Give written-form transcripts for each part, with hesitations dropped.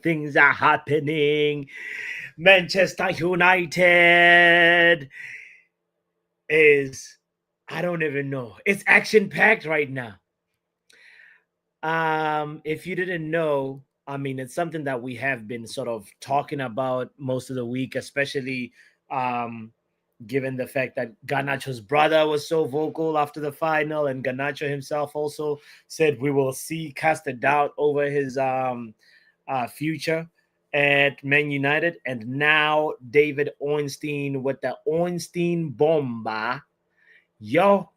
things are happening. Manchester United is, I don't even know. It's action-packed right now. If you didn't know, I mean, it's something that we have been sort of talking about most of the week, especially given the fact that Garnacho's brother was so vocal after the final, and Garnacho himself also said we will cast a doubt over his future at Man United. And now David Ornstein with the Ornstein Bomba. Yo.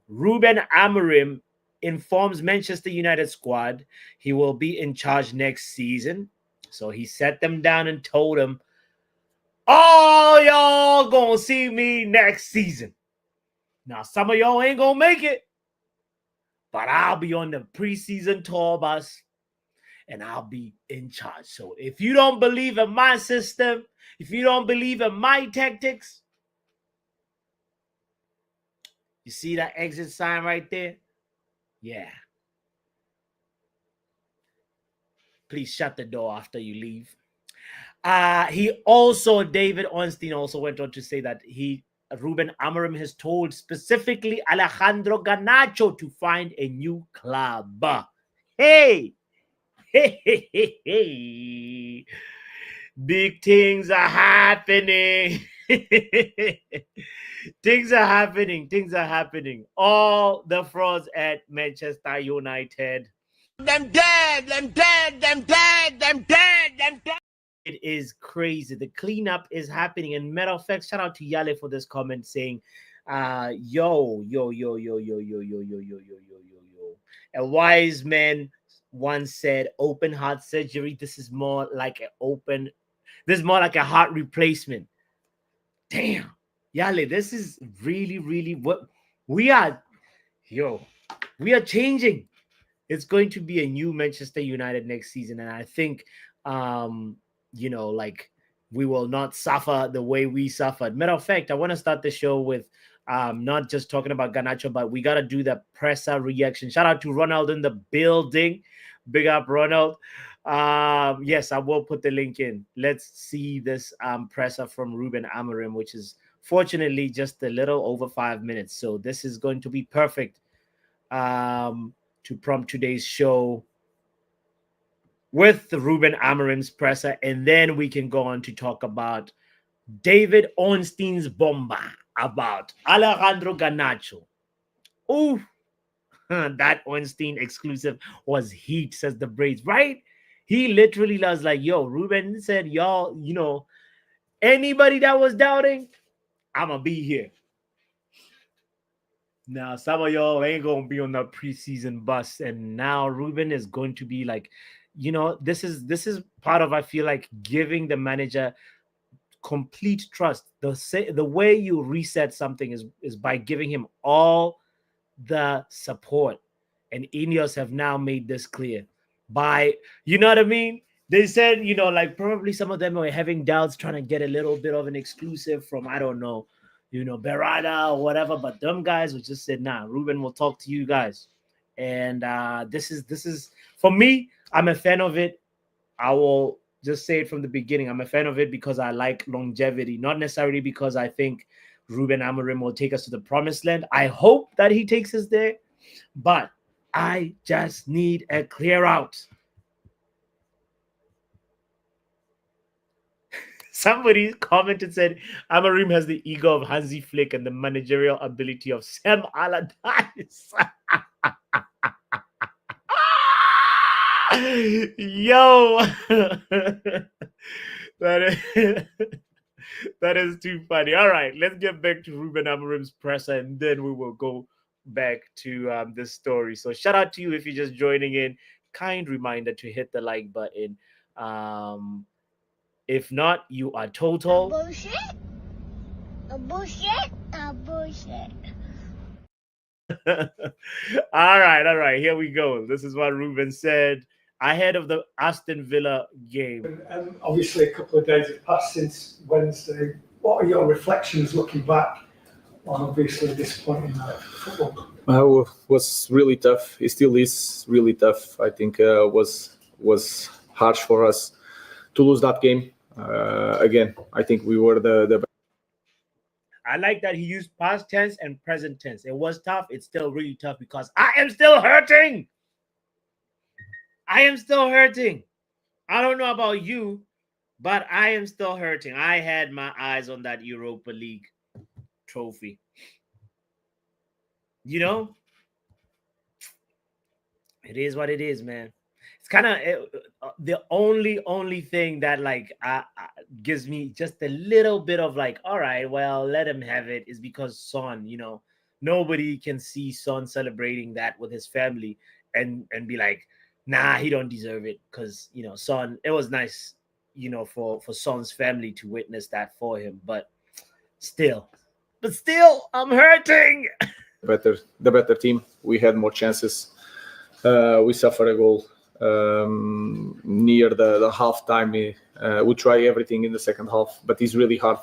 Ruben Amorim informs Manchester United squad he will be in charge next season. So he sat them down and told them, all y'all gonna see me next season. Now, some of y'all ain't gonna make it, but I'll be on the preseason tour bus and I'll be in charge. So if you don't believe in my system, if you don't believe in my tactics, you see that exit sign right there? Yeah. Please shut the door after you leave. David Ornstein also went on to say that Ruben Amorim has told specifically Alejandro Garnacho to find a new club. Hey. Big things are happening. Things are happening. All the frauds at Manchester United. Them dead. It is crazy. The cleanup is happening. And matter of fact, shout out to Yale for this comment saying, yo. A wise man once said, open heart surgery. This is more like a heart replacement. Damn. Yale, this is really what we are. We are changing. It's going to be a new Manchester United next season. And I think, we will not suffer the way we suffered. Matter of fact, I want to start the show with not just talking about Garnacho, but we got to do the presser reaction. Shout out to Ronald in the building. Big up, Ronald. Yes, I will put the link in. Let's see this presser from Ruben Amorim, which is fortunately just a little over 5 minutes. So this is going to be perfect to prompt today's show with the Ruben Amorim's presser, and then we can go on to talk about David Ornstein's bomba about Alejandro Garnacho. Oh, that Ornstein exclusive was heat, says the Braids, right? He literally was like, yo, Ruben said, y'all, anybody that was doubting, I'm going to be here. Now, some of y'all ain't going to be on the preseason bus, and now Ruben is going to be like, this is part of, I feel like, giving the manager complete trust. The way you reset something is by giving him all the support. And ineos have now made this clear by, you know what I mean? They said, probably some of them were having doubts, trying to get a little bit of an exclusive from, I don't know, Berada or whatever. But them guys would just said, nah, Ruben will talk to you guys. And this is for me, I'm a fan of it. I will just say it from the beginning. I'm a fan of it because I like longevity, not necessarily because I think Ruben Amorim will take us to the promised land. I hope that he takes us there, but I just need a clear out. Somebody commented, said, Amorim has the ego of Hansi Flick and the managerial ability of Sam Allardyce. Yo, that is too funny. All right, let's get back to Ruben Amorim's presser, and then we will go back to this story. So shout out to you if you're just joining in. Kind reminder to hit the like button. If not, you are total bullshit. All right. Here we go. This is what Ruben said ahead of the Aston Villa game. Obviously, a couple of days have passed since Wednesday. What are your reflections looking back on obviously disappointing football? It was really tough. It still is really tough. I think was harsh for us to lose that game. Again, I think we were the. I like that he used past tense and present tense. It was tough. It's still really tough because I am still hurting. I am still hurting. I don't know about you, but I am still hurting. I had my eyes on that Europa League trophy. You know, it is what it is, man. It's kind of the only thing that like gives me just a little bit of like, all right, well, let him have it, is because Son, nobody can see Son celebrating that with his family and be like, nah, he don't deserve it, because Son, it was nice, for Son's family to witness that for him, but still, I'm hurting. The better team. We had more chances. We suffered a goal near the half time. We try everything in the second half, but it's really hard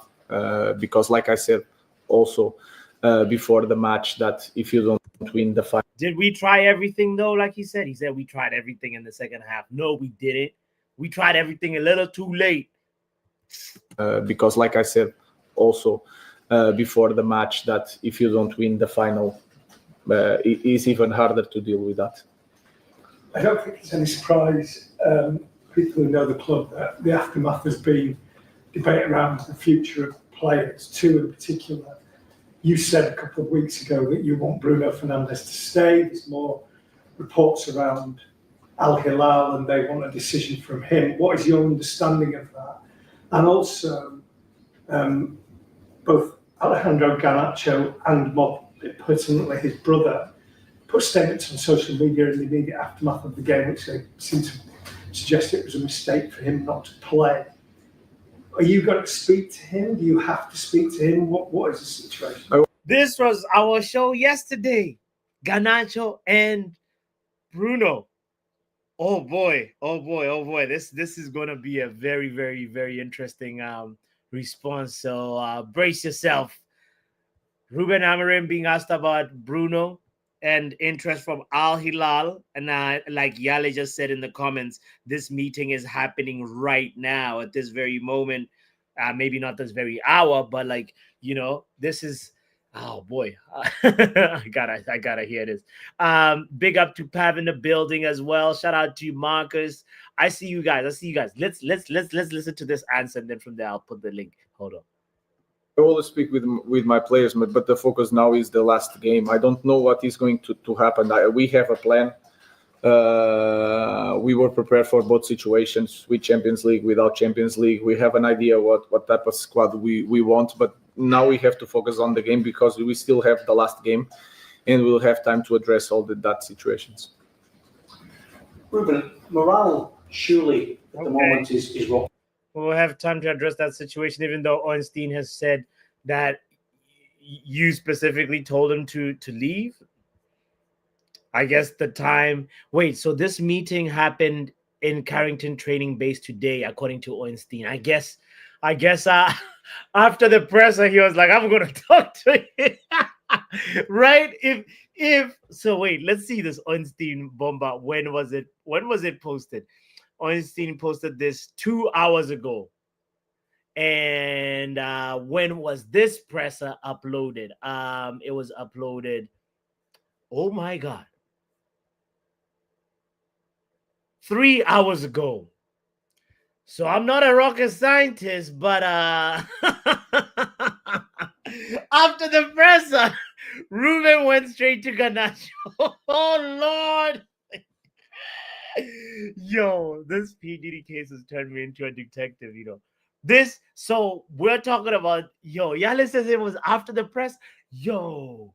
because, like I said, also before the match, that if you don't win the final. Did we try everything though? Like he said we tried everything in the second half. No, we didn't. We tried everything a little too late. Because, like I said, also before the match, that if you don't win the final, it is even harder to deal with that. I don't think it's any surprise, people who know the club, that the aftermath has been debate around the future of players, two in particular. You said a couple of weeks ago that you want Bruno Fernandes to stay. There's more reports around Al Hilal and they want a decision from him. What is your understanding of that? And also, both Alejandro Garnacho and, more pertinently, his brother put statements on social media in the immediate aftermath of the game, which they seem to suggest it was a mistake for him not to play. Are you going to speak to him? Do you have to speak to him? What is the situation? This was our show yesterday. Garnacho and Bruno. Oh boy. This is going to be a very, very, very interesting response. So brace yourself. Ruben Amorim being asked about Bruno and interest from Al Hilal. And like Yale just said in the comments, this meeting is happening right now at this very moment. Maybe not this very hour, but like, this is, oh boy. I gotta hear this. Big up to Pav in the building as well. Shout out to Marcus. I see you guys. Let's listen to this answer, and then from there I'll put the link. Hold on. I always speak with my players, but the focus now is the last game. I don't know what is going to happen. We have a plan. We were prepared for both situations, with Champions League, without Champions League. We have an idea what type of squad we want, but now we have to focus on the game because we still have the last game, and we'll have time to address all that situations. Ruben, morale surely at the moment is rock. We'll have time to address that situation, even though Ornstein has said that you specifically told him to leave. I guess the time. Wait, so this meeting happened in Carrington Training Base today, according to Ornstein. I guess after the presser, he was like, "I'm going to talk to him." Right? If so, wait. Let's see this Ornstein bomba. When was it? When was it posted? Ornstein posted this 2 hours ago. And when was this presser uploaded? It was uploaded. Oh my God. 3 hours ago. So I'm not a rocket scientist, but after the presser, Ruben went straight to Garnacho. Oh Lord. Yo, this PDD case has turned me into a detective, This, so we're talking about, Yale says it was after the press. Yo.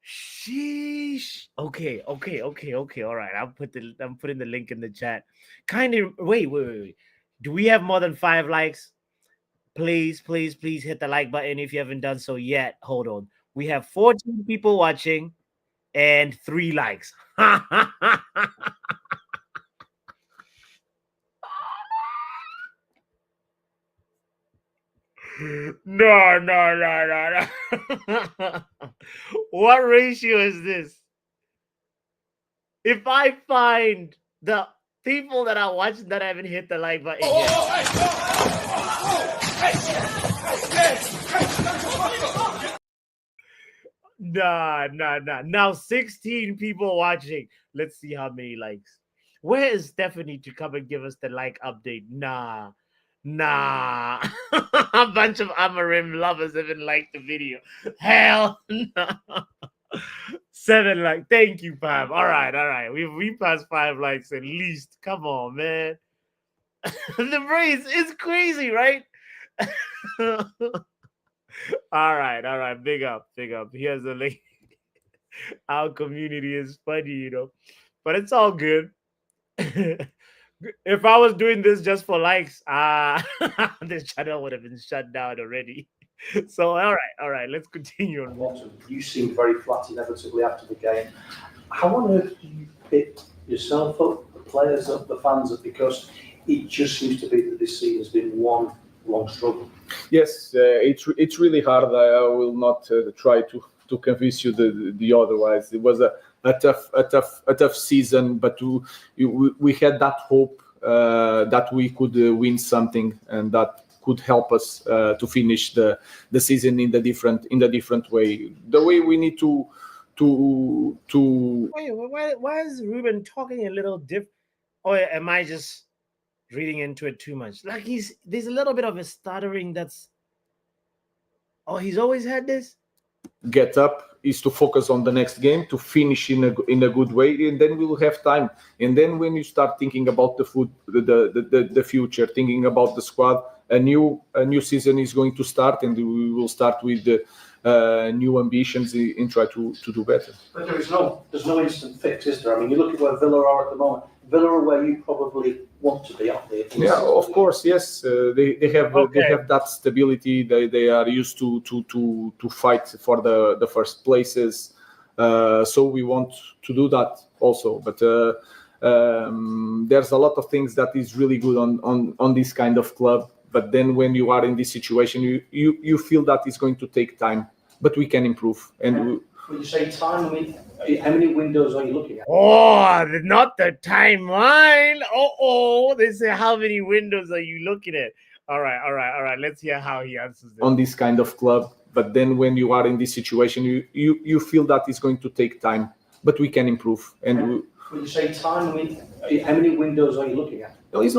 Sheesh. Okay. All right. I'm putting the link in the chat. Wait. Do we have more than 5 likes? Please hit the like button if you haven't done so yet. Hold on. We have 14 people watching and 3 likes. No. What ratio is this? If I find the People that are watching that haven't hit the like button yet. Nah. Now 16 people watching. Let's see how many likes. Where is Stephanie to come and give us the like update? Nah. A bunch of Amorim lovers haven't liked the video. Hell no. 7 likes. Thank you, Pam. All right. We passed 5 likes at least. Come on, man. The brace is crazy, right? All right. Big up. Here's a link. Our community is funny. But it's all good. If I was doing this just for likes, this channel would have been shut down already. So all right, let's continue on. Bottom. You seemed very flat inevitably after the game. How on earth do you pick yourself up, the players up, the fans up? Because it just seems to be that this season has been one long struggle. Yes, it's really hard. I will not try to convince you the otherwise. It was a tough season, but we had that hope that we could win something, and that could help us to finish the season in the different way. The way we need to. Wait, why is Ruben talking a little different? Oh, am I just reading into it too much? Like there's a little bit of a stuttering. He's always had this. Get up is to focus on the next game, to finish in a good way, and then we will have time. And then when you start thinking about the future, thinking about the squad, a new season is going to start, and we will start with the new ambitions and try to do better. But there's no instant fix, is there? I mean, you look at where Villa are at the moment. Villa are where you probably want to be, aren't they? Yeah, of course, yes. They have that stability. They are used to fight for the first places. So we want to do that also. But there's a lot of things that is really good on this kind of club. But then when you are in this situation, you feel that it's going to take time. But we can improve. And when you say time, I mean, how many windows are you looking at? Oh, not the timeline. They say how many windows are you looking at? All right. Let's hear how he answers this. On this kind of club, but then when you are in this situation, you feel that it's going to take time, but we can improve. And when you say time, I mean, how many windows are you looking at? No, it's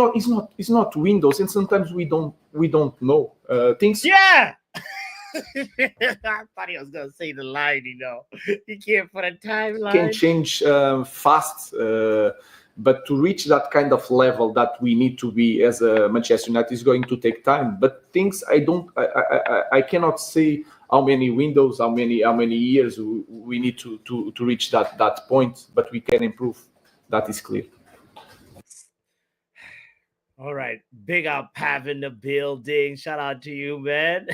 not windows, and sometimes we don't know things. Yeah. I thought he was gonna say the line. You can't put a timeline. Can change fast, but to reach that kind of level that we need to be as a Manchester United is going to take time. But things I cannot say how many windows, how many years we need to reach that point. But we can improve. That is clear. All right, big up Pav in the building. Shout out to you, man.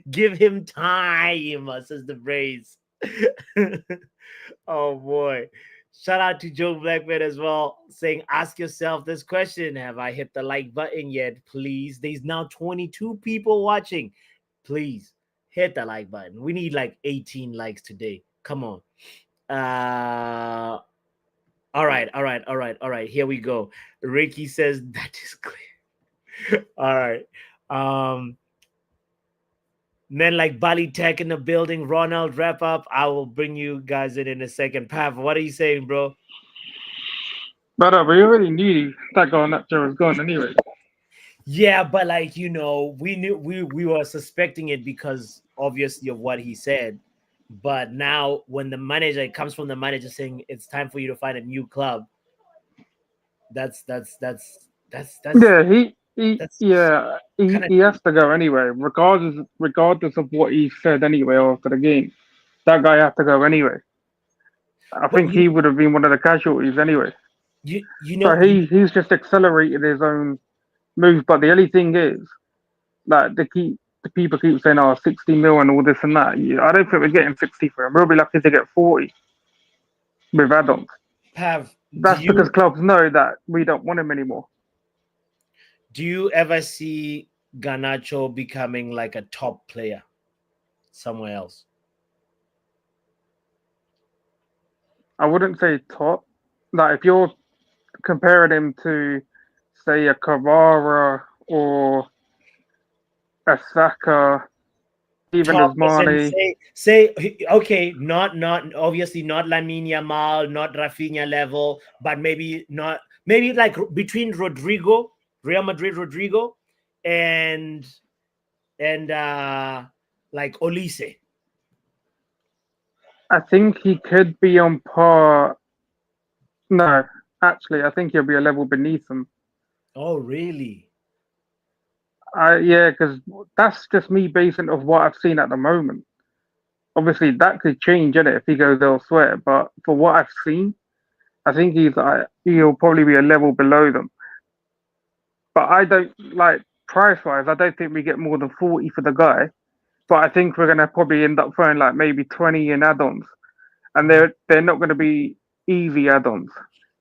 give him time, says the Braves. Oh boy. Shout out to Joe Blackman as well, saying, ask yourself this question. Have I hit the like button yet? Please. There's now 22 people watching. Please hit the like button. We need like 18 likes today. Come on. All right. Here we go. Ricky says that is clear. All right. Men like Bali Tech in the building. Ronald, wrap up. I will bring you guys in a second. Pav, what are you saying, bro? But we already knew that Garnacho was gone anyway. Yeah, but we knew we were suspecting it because obviously of what he said. But now when it comes from the manager saying it's time for you to find a new club, that's yeah, he has to go anyway, regardless of what he said anyway after the game. That guy has to go anyway. I think he would have been one of the casualties anyway. So he's just accelerated his own move. But the only thing is that the people keep saying, 60 mil and all this and that. I don't think we're getting 60 for him. We'll be lucky to get 40 with add-ons. That's because clubs know that we don't want him anymore. Do you ever see Garnacho becoming like a top player somewhere else? I wouldn't say top. Like if you're comparing him to, say, a Carrara or a Saka, even as Listen, Mane. say okay, not obviously not Lamine Yamal, not Rafinha level, but maybe like between Real Madrid Rodrigo, and like Olise. I think he could be on par. No, actually, I think he'll be a level beneath him. Oh, really? Yeah, because that's just me basing of what I've seen at the moment. Obviously, that could change, innit, if he goes elsewhere. But for what I've seen, I think he'll probably be a level below them. But I don't like price wise. I don't think we get more than 40 for the guy. But I think we're gonna probably end up throwing like maybe 20 in add-ons, and they're not gonna be easy add-ons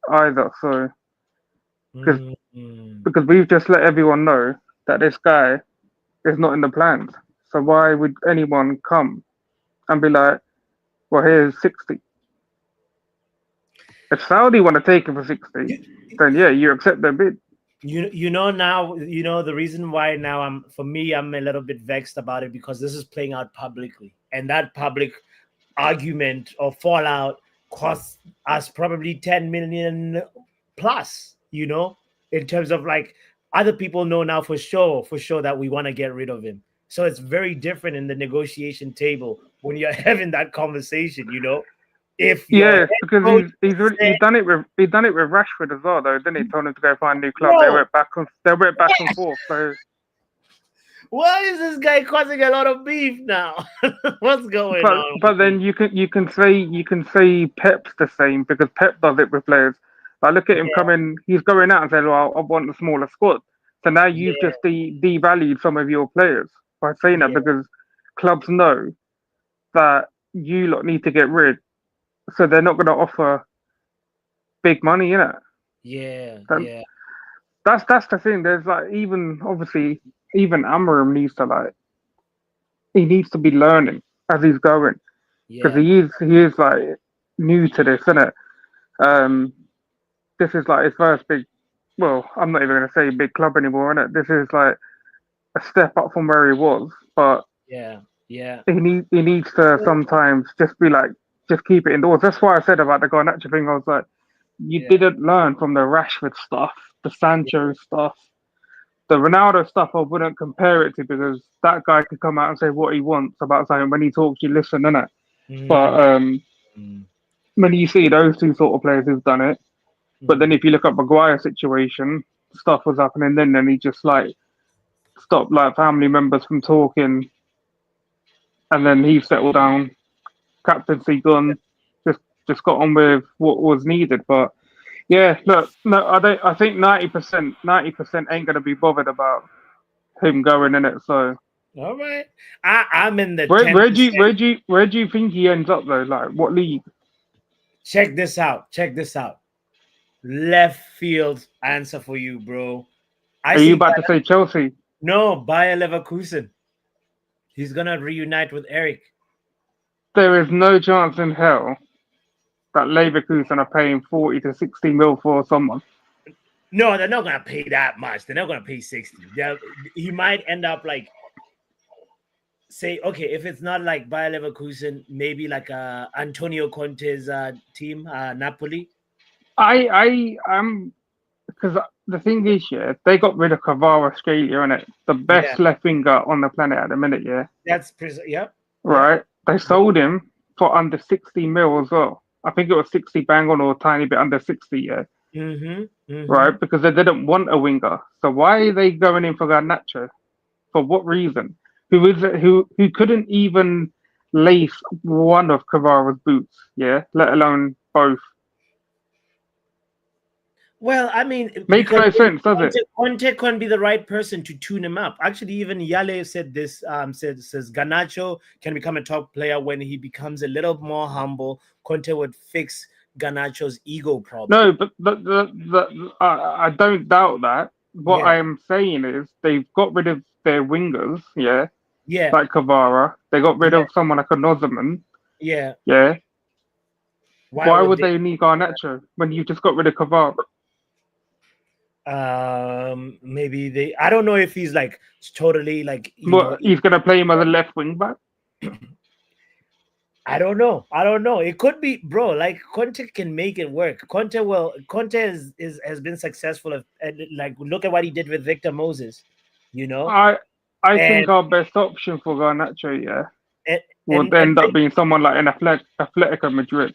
either. So because we've just let everyone know that this guy is not in the plans. So why would anyone come and be like, well, here's 60? If Saudi want to take him for 60, then yeah, you accept their bid. Now the reason why now I'm a little bit vexed about it, because this is playing out publicly, and that public argument or fallout costs us probably 10 million plus, in terms of like other people know now for sure that we want to get rid of him. So it's very different in the negotiation table when you're having that conversation, if yeah, because he's done it with Rashford as well, though, didn't he? Told him to go find a new club. They went back and forth. So why is this guy causing a lot of beef now? What's going on? But then you can say Pep's the same, because Pep does it with players. Like, look at him coming. He's going out and saying, "Well, I want a smaller squad." So now you've just devalued some of your players by saying that, because clubs know that you lot need to get rid, so they're not going to offer big money in it. Yeah. That's the thing. There's like, even obviously even Amorim needs to be learning as he's going, because he is like new to this, isn't it? This is like his first big. Well, I'm not even going to say big club anymore, innit? This is like a step up from where he was, but he needs to sometimes just be like, just keep it indoors. That's why I said about the Garnacho thing. I was like, you didn't learn from the Rashford stuff, the Sancho stuff, the Ronaldo stuff. I wouldn't compare it to, because that guy could come out and say what he wants about something. When he talks, you listen, innit? But when you see those two sort of players who've done it, but then if you look at Maguire's situation, stuff was happening then, and he just like stopped like family members from talking, and then he settled down, captaincy gone, just got on with what was needed. But yeah, look, no, I think 90% ain't gonna be bothered about him going in it. So all right, I'm in the where do you think he ends up though? Like, what league? Check this out. Left field answer for you, bro. Are you about to say Chelsea? No, Bayer Leverkusen. He's gonna reunite with Eric. There is no chance in hell that Leverkusen are paying 40 to 60 mil for someone. No, they're not gonna pay that much. They're not gonna pay 60. He might end up like, say, okay, if it's not like Bayer Leverkusen, maybe like Antonio Conte's team, Napoli. I'm because the thing is, they got rid of Cavara Australia, innit? The best left winger on the planet at the minute, That's right. They sold him for under 60 mil as well. I think it was 60 bang on, or a tiny bit under 60, right? Because they didn't want a winger. So why are they going in for Garnacho? For what reason? Who couldn't even lace one of Cavara's boots, let alone both. Well, I mean, makes no sense, does it? Conte can't be the right person to tune him up. Actually, even Yale said this. Says Garnacho can become a top player when he becomes a little more humble. Conte would fix Garnacho's ego problem. No, but I don't doubt that. What I am saying is they've got rid of their wingers, like Cavara. They got rid of someone like a Nozerman. Yeah. Why would they need Garnacho when you just got rid of Cavara? Maybe I don't know if he's like totally like He's gonna play him as a left wing back. I don't know. It could be, bro. Like Conte can make it work. Conte has been successful at like look at what he did with Victor Moses, you know. I And think our best option for Garnacho, yeah, and would and end up being someone like an Atletico Madrid.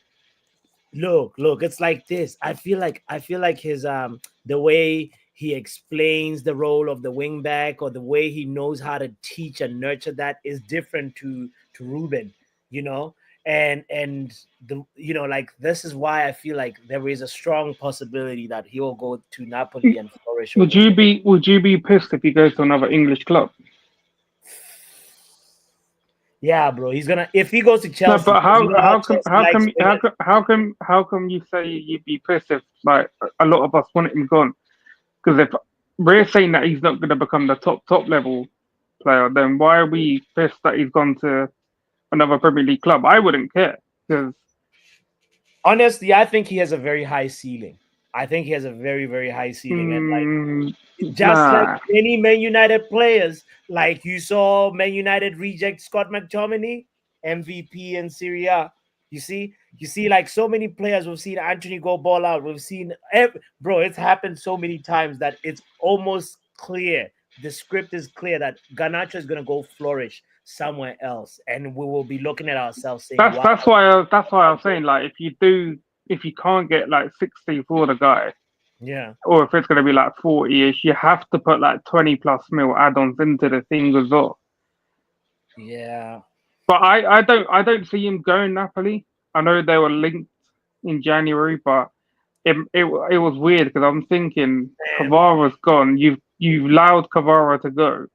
look, it's like this. I feel like his the way he explains the role of the wing back or the way he knows how to teach and nurture that is different to Ruben, you know. And the like this is why I feel like there is a strong possibility that he will go to Napoli and flourish over there. Would you be pissed if he goes to another English club? Yeah, bro. He's gonna if he goes to No, Chelsea. but Chelsea likes wingers. how come you say you'd be pissed if like a lot of us want him gone? Because if we're saying that he's not going to become the top level player, then why are we pissed that he's gone to another Premier League club? I wouldn't care because Honestly, I think he has a very high ceiling. I think he has a very, very high ceiling. And like just like nah. many Man United players, like you saw Man United reject Scott McTominay, MVP in Serie A. You see, like so many players. We've seen Anthony go ball out. We've seen, bro, it's happened so many times that it's almost clear. The script is clear that Garnacho is going to go flourish somewhere else, and we will be looking at ourselves saying, "Wow." That's why I was saying like if you can't get like 60 for the guy, Yeah, or if it's going to be like 40ish, you have to put like 20 plus mil add-ons into the thing as well. yeah. But I don't see him going Napoli. I know they were linked in January, but it was weird because I'm thinking Man, Kvara's gone. You've allowed Kvara to go,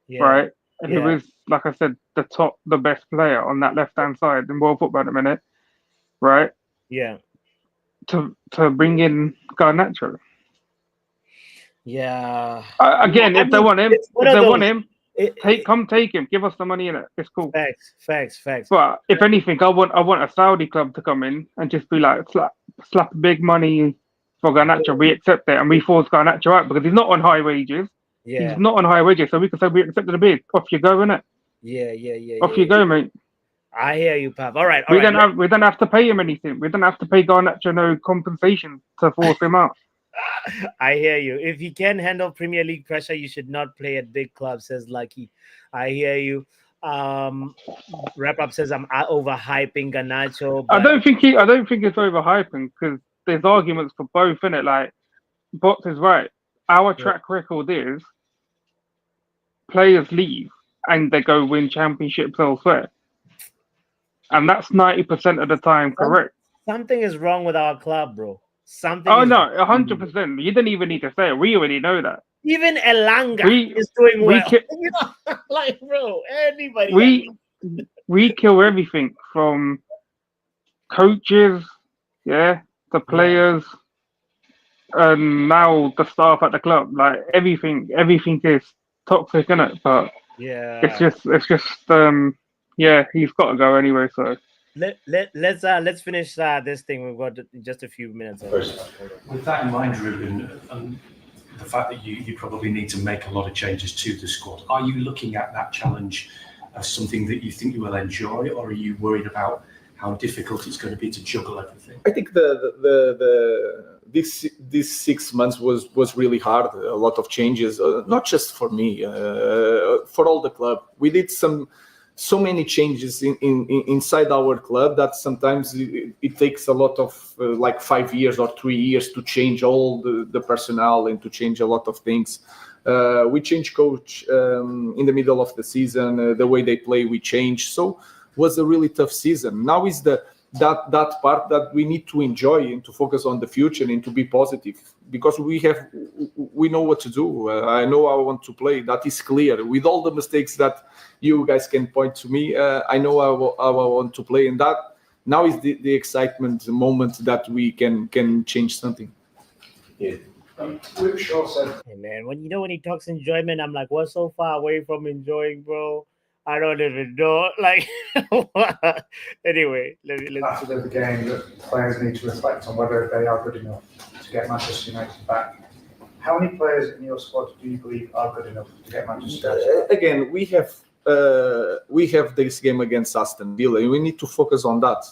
yeah, right? Who yeah, is, like I said, the best player on that left hand side in world football at the minute, right? yeah, To bring in Garnacho. yeah. Again, I if they mean, want him, it's one of those. take him. Give us the money in it. It's cool. Facts. But if anything, I want a Saudi club to come in and just be like slap big money for Garnacho. We accept it and we force Garnacho out because he's not on high wages. He's Yeah, not on high wages, so we can say we accepted the bid. Off you go, innit? Off you yeah. go, mate. I hear you, Pav. All right. We don't have to pay him anything. We don't have to pay Garnacho no compensation to force him out. I hear you. If he can handle Premier League pressure, you should not play at big clubs, says Lucky. I hear you. Wrap up says I'm overhyping Garnacho, I but don't think it's overhyping because there's arguments for both, innit? Like Box is right. Our track record is players leave and they go win championships elsewhere. And that's 90% of the time correct. something is wrong with our club, bro. Something Oh is no, 100%. You didn't even need to say it. We already know that. even Elanga We is doing we well. ki- You know, like bro, anybody. we kill everything from coaches, yeah, the players, and now the staff at the club. Like everything is toxic, innit? But Yeah. it's just yeah, he's got to go anyway. So let's finish this thing. We've got just a few minutes. With that in mind, Ruben, and the fact that you probably need to make a lot of changes to the squad, are you looking at that challenge as something that you think you will enjoy, or are you worried about how difficult it's going to be to juggle everything? I think this 6 months was really hard. A lot of changes, not just for me, for all the club. We did so many changes inside our club that sometimes it takes a lot of like 5 years or 3 years to change all the personnel and to change a lot of things. We changed coach in the middle of the season. The way they play, we changed. So was a really tough season. Now is that part that we need to enjoy and to focus on the future and to be positive, because we know what to do. I know how I want to play. That is clear. With all the mistakes that you guys can point to me, I know how I want to play, and that now is the excitement moment that we can change something. Yeah. Luke Shaw said, "Hey man, when he talks enjoyment, I'm like, we're so far away from enjoying, bro. I don't even know." Like, anyway, let's after the game that players need to reflect on whether they are good enough to get Manchester United back. How many players in your squad do you believe are good enough to get Manchester United? Again, we have this game against Aston Villa, and we need to focus on that.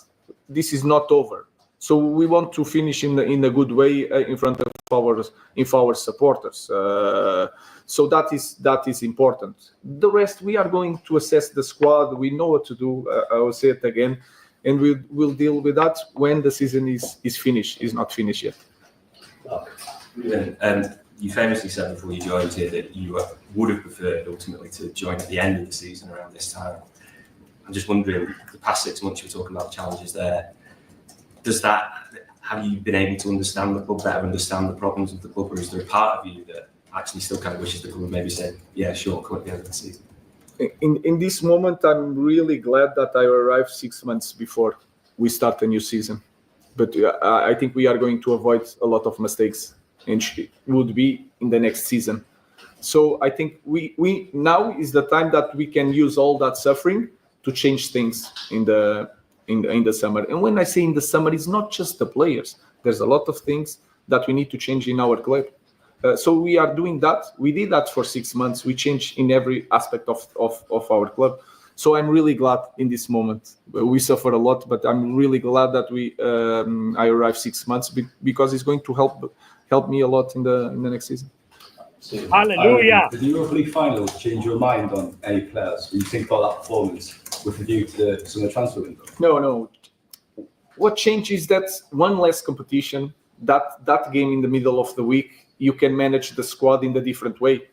This is not over, so we want to finish in a good way in front of our supporters. So that is important. The rest, we are going to assess the squad. We know what to do. I will say it again, and we'll deal with that when the season is finished. Is not finished yet. And you famously said before you joined here that you would have preferred ultimately to join at the end of the season around this time. I'm just wondering, the past 6 months you were talking about the challenges there. Have you been able to understand the club better, understand the problems of the club, or is there a part of you that actually still kind of wishes the club would maybe say, yeah, sure, come at the end of the season? In this moment, I'm really glad that I arrived 6 months before we start a new season. But I think we are going to avoid a lot of mistakes, and would be in the next season. So I think we now is the time that we can use all that suffering to change things in the summer. And when I say in the summer, it's not just the players. There's a lot of things that we need to change in our club. So we are doing that. We did that for 6 months. We changed in every aspect of our club. So I'm really glad in this moment. We suffer a lot, but I'm really glad that I arrived 6 months because it's going to help me a lot in the next season. Hallelujah! Did the Europa League final change your mind on any players? When you think about that performance with a view to the summer transfer window? No. What changed is that one less competition. That game in the middle of the week, you can manage the squad in a different way.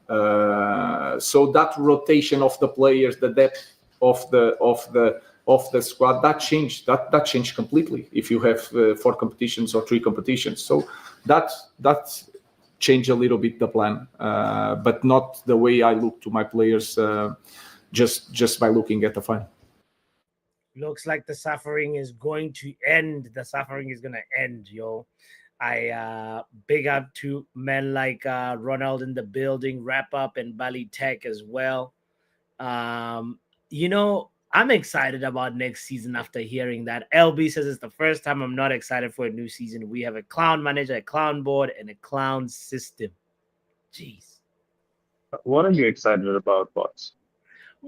So that rotation of the players, the depth of the squad, that changed. That changed completely. If you have 4 competitions or 3 competitions, so that changed a little bit the plan, but not the way I look to my players. Just by looking at the final. Looks like the suffering is going to end. The suffering is going to end, yo. I big up to men like Ronald in the building, Wrap Up, and Bali Tech as well. I'm excited about next season after hearing that. LB says it's the first time I'm not excited for a new season. We have a clown manager, a clown board, and a clown system. Jeez. What are you excited about, bots?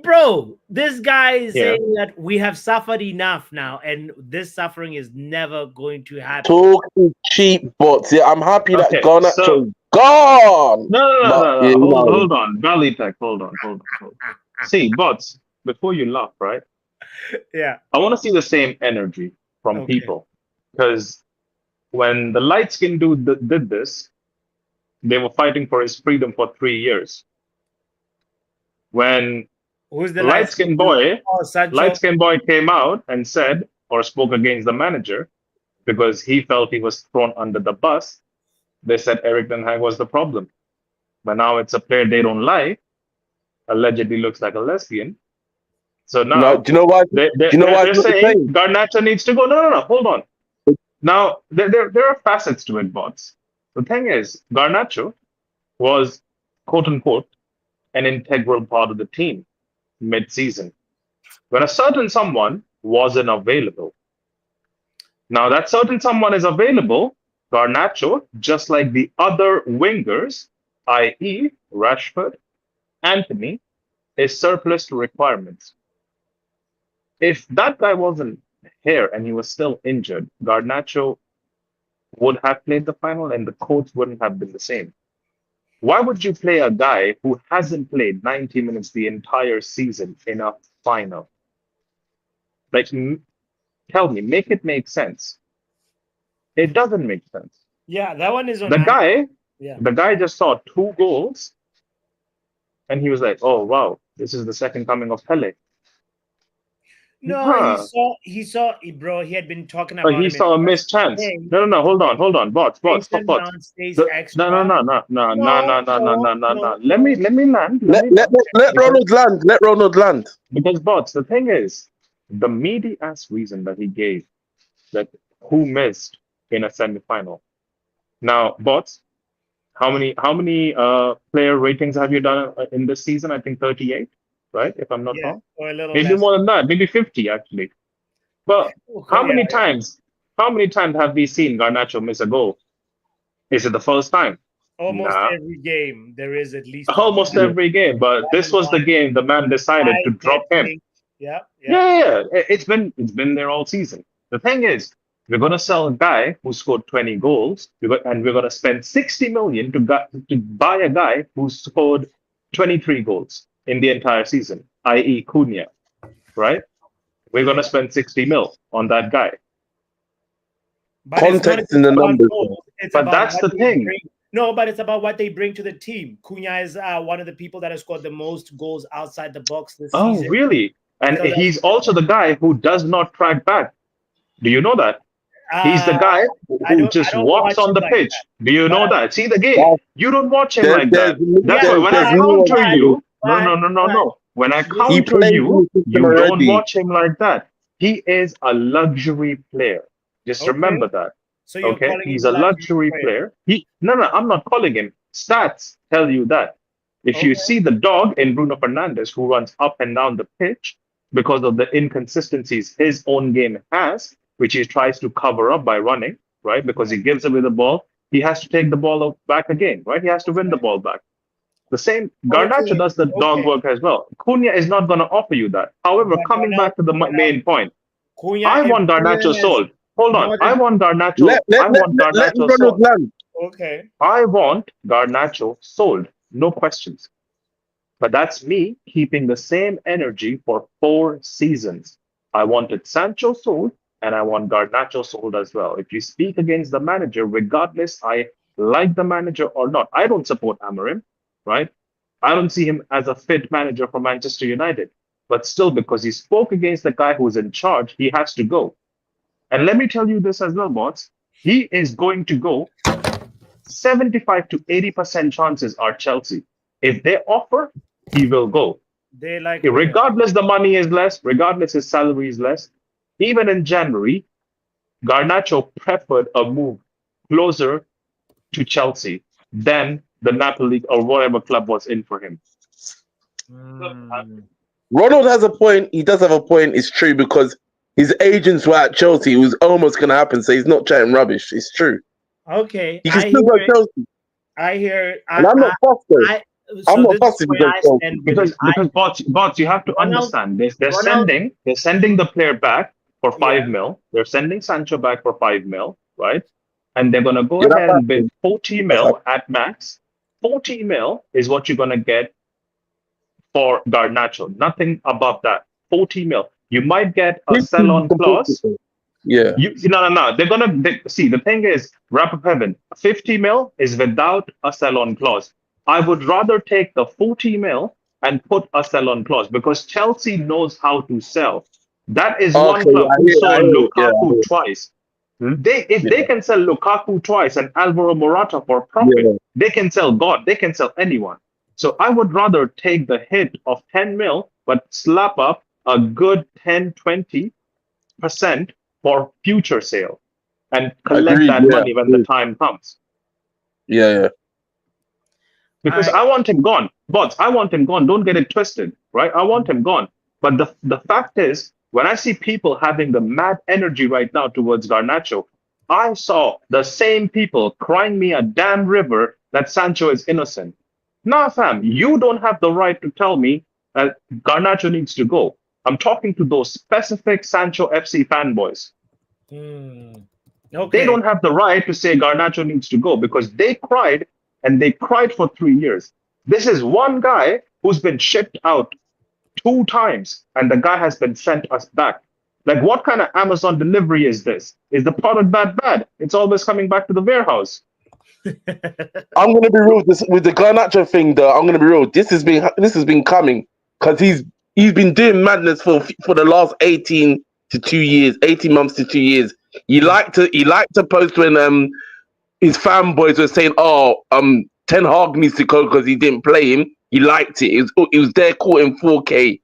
Bro, this guy is saying that we have suffered enough now, and this suffering is never going to happen. Talking cheap bots. Yeah, I'm happy that Garnacho gone. No. Hold on. Valley Tech, hold on. See, bots, before you laugh, right? Yeah. I want to see the same energy from people. Because when the light skin dude did this, they were fighting for his freedom for 3 years. When who's the light skin boy came out and said or spoke against the manager because he felt he was thrown under the bus, they said Eric Ten Hag was the problem. But now it's a player they don't like, allegedly looks like a lesbian. So now, do you know why? They're saying Garnacho needs to go. No. Hold on. Now there are facets to it, bots. The thing is, Garnacho was quote unquote an integral part of the team mid-season when a certain someone wasn't available. Now that certain someone is available, Garnacho, just like the other wingers, i.e. Rashford, Anthony, is surplus to requirements. If that guy wasn't here and he was still injured, Garnacho would have played the final and the coach wouldn't have been the same. Why would you play a guy who hasn't played 90 minutes the entire season in a final? Like, tell me, make it make sense. It doesn't make sense. Yeah, that one is on the guy just saw 2 goals and he was like, oh wow, this is the second coming of Pele. No, he saw, bro. He had been talking about. He saw a missed chance. No. Hold on. Bots. No. Let me land. Let Ronald land. Because bots, the thing is, the meaty ass reason that he gave that who missed in a semi-final. Now, bots, how many player ratings have you done in this season? I think 38. Right, if I'm not wrong, or a little maybe less. more than that, maybe 50 actually. But how many times have we seen Garnacho miss a goal? Is it the first time? Almost Nah. every game there is at least Almost every game, but this was the game the man decided to drop him. Yeah. It's been there all season. The thing is, we're gonna sell a guy who scored 20 goals, and we're gonna spend 60 million to buy a guy who scored 23 goals in the entire season, i.e. Cunha, right? We're gonna spend 60 mil on that guy. But context in the numbers. But that's the thing. No, but it's about what they bring to the team. Cunha is one of the people that has scored the most goals outside the box this season. Oh, really? And So he's also the guy who does not track back. Do you know that? He's the guy who just walks on the pitch. Do you know that? See the game. You don't watch him like that. That's why when I counter you, no. When I counter you, you don't watch him like that. He is a luxury player. Just remember that. So you're calling he's him a luxury player. No, I'm not calling him. Stats tell you that. If you see the dog in Bruno Fernandes who runs up and down the pitch because of the inconsistencies his own game has, which he tries to cover up by running, right? Because he gives away the ball, he has to take the ball back again, right? He has to win the ball back. The same, Garnacho does the dog work as well. Cunha is not going to offer you that. However, coming back to the main point, I want Garnacho sold. Hold on. I want Garnacho. I want Garnacho sold. Okay. I want Garnacho sold. No questions. But that's me keeping the same energy for 4 seasons. I wanted Sancho sold, and I want Garnacho sold as well. If you speak against the manager, regardless, I like the manager or not. I don't support Amorim, right? I don't see him as a fit manager for Manchester United. But still, because he spoke against the guy who's in charge, he has to go. And let me tell you this as well, bots. He is going to go. 75 to 80% chances are Chelsea. If they offer, he will go. Regardless the money is less, regardless his salary is less. Even in January, Garnacho preferred a move closer to Chelsea than the Napoli or whatever club was in for him. Ronald has a point. He does have a point. It's true because his agents were at Chelsea. It was almost going to happen. So he's not chatting rubbish. It's true. Okay. He can still go Chelsea. And I'm not fussed though. I'm not fussed because bots, you have to understand this. They're sending the player back for 5 mil. They're sending Sancho back for 5 mil, right? And they're gonna go ahead and bid 40 mil at max. 40 mil is what you're gonna get for Garnacho. Nothing above that. 40 mil. You might get a sell-on clause. Yeah. No. See, the thing is, wrap up heaven. 50 mil is without a sell-on clause. I would rather take the 40 mil and put a sell-on clause because Chelsea knows how to sell. That is one club who sold Lukaku twice. If they can sell Lukaku twice and Alvaro Morata for profit, they can sell God. They can sell anyone. So I would rather take the hit of 10 mil, but slap up a good 10-20% for future sale and collect that money when the time comes. Yeah. Because I want him gone. Bots, I want him gone. Don't get it twisted, right? I want him gone. But the fact is, when I see people having the mad energy right now towards Garnacho, I saw the same people crying me a damn river that Sancho is innocent. Nah, fam, you don't have the right to tell me that Garnacho needs to go. I'm talking to those specific Sancho FC fanboys. They don't have the right to say Garnacho needs to go because they cried and they cried for 3 years. This is one guy who's been shipped out 2 times and the guy has been sent us back. Like, what kind of Amazon delivery is this? Is the product bad? It's always coming back to the warehouse. I'm going to be real with the Garnacho thing, though. I'm going to be real. This has been coming because he's been doing madness for the last 18 months to 2 years. He liked to post when his fanboys were saying, Ten Hag needs to go because he didn't play him. He liked it. It was there caught in 4K.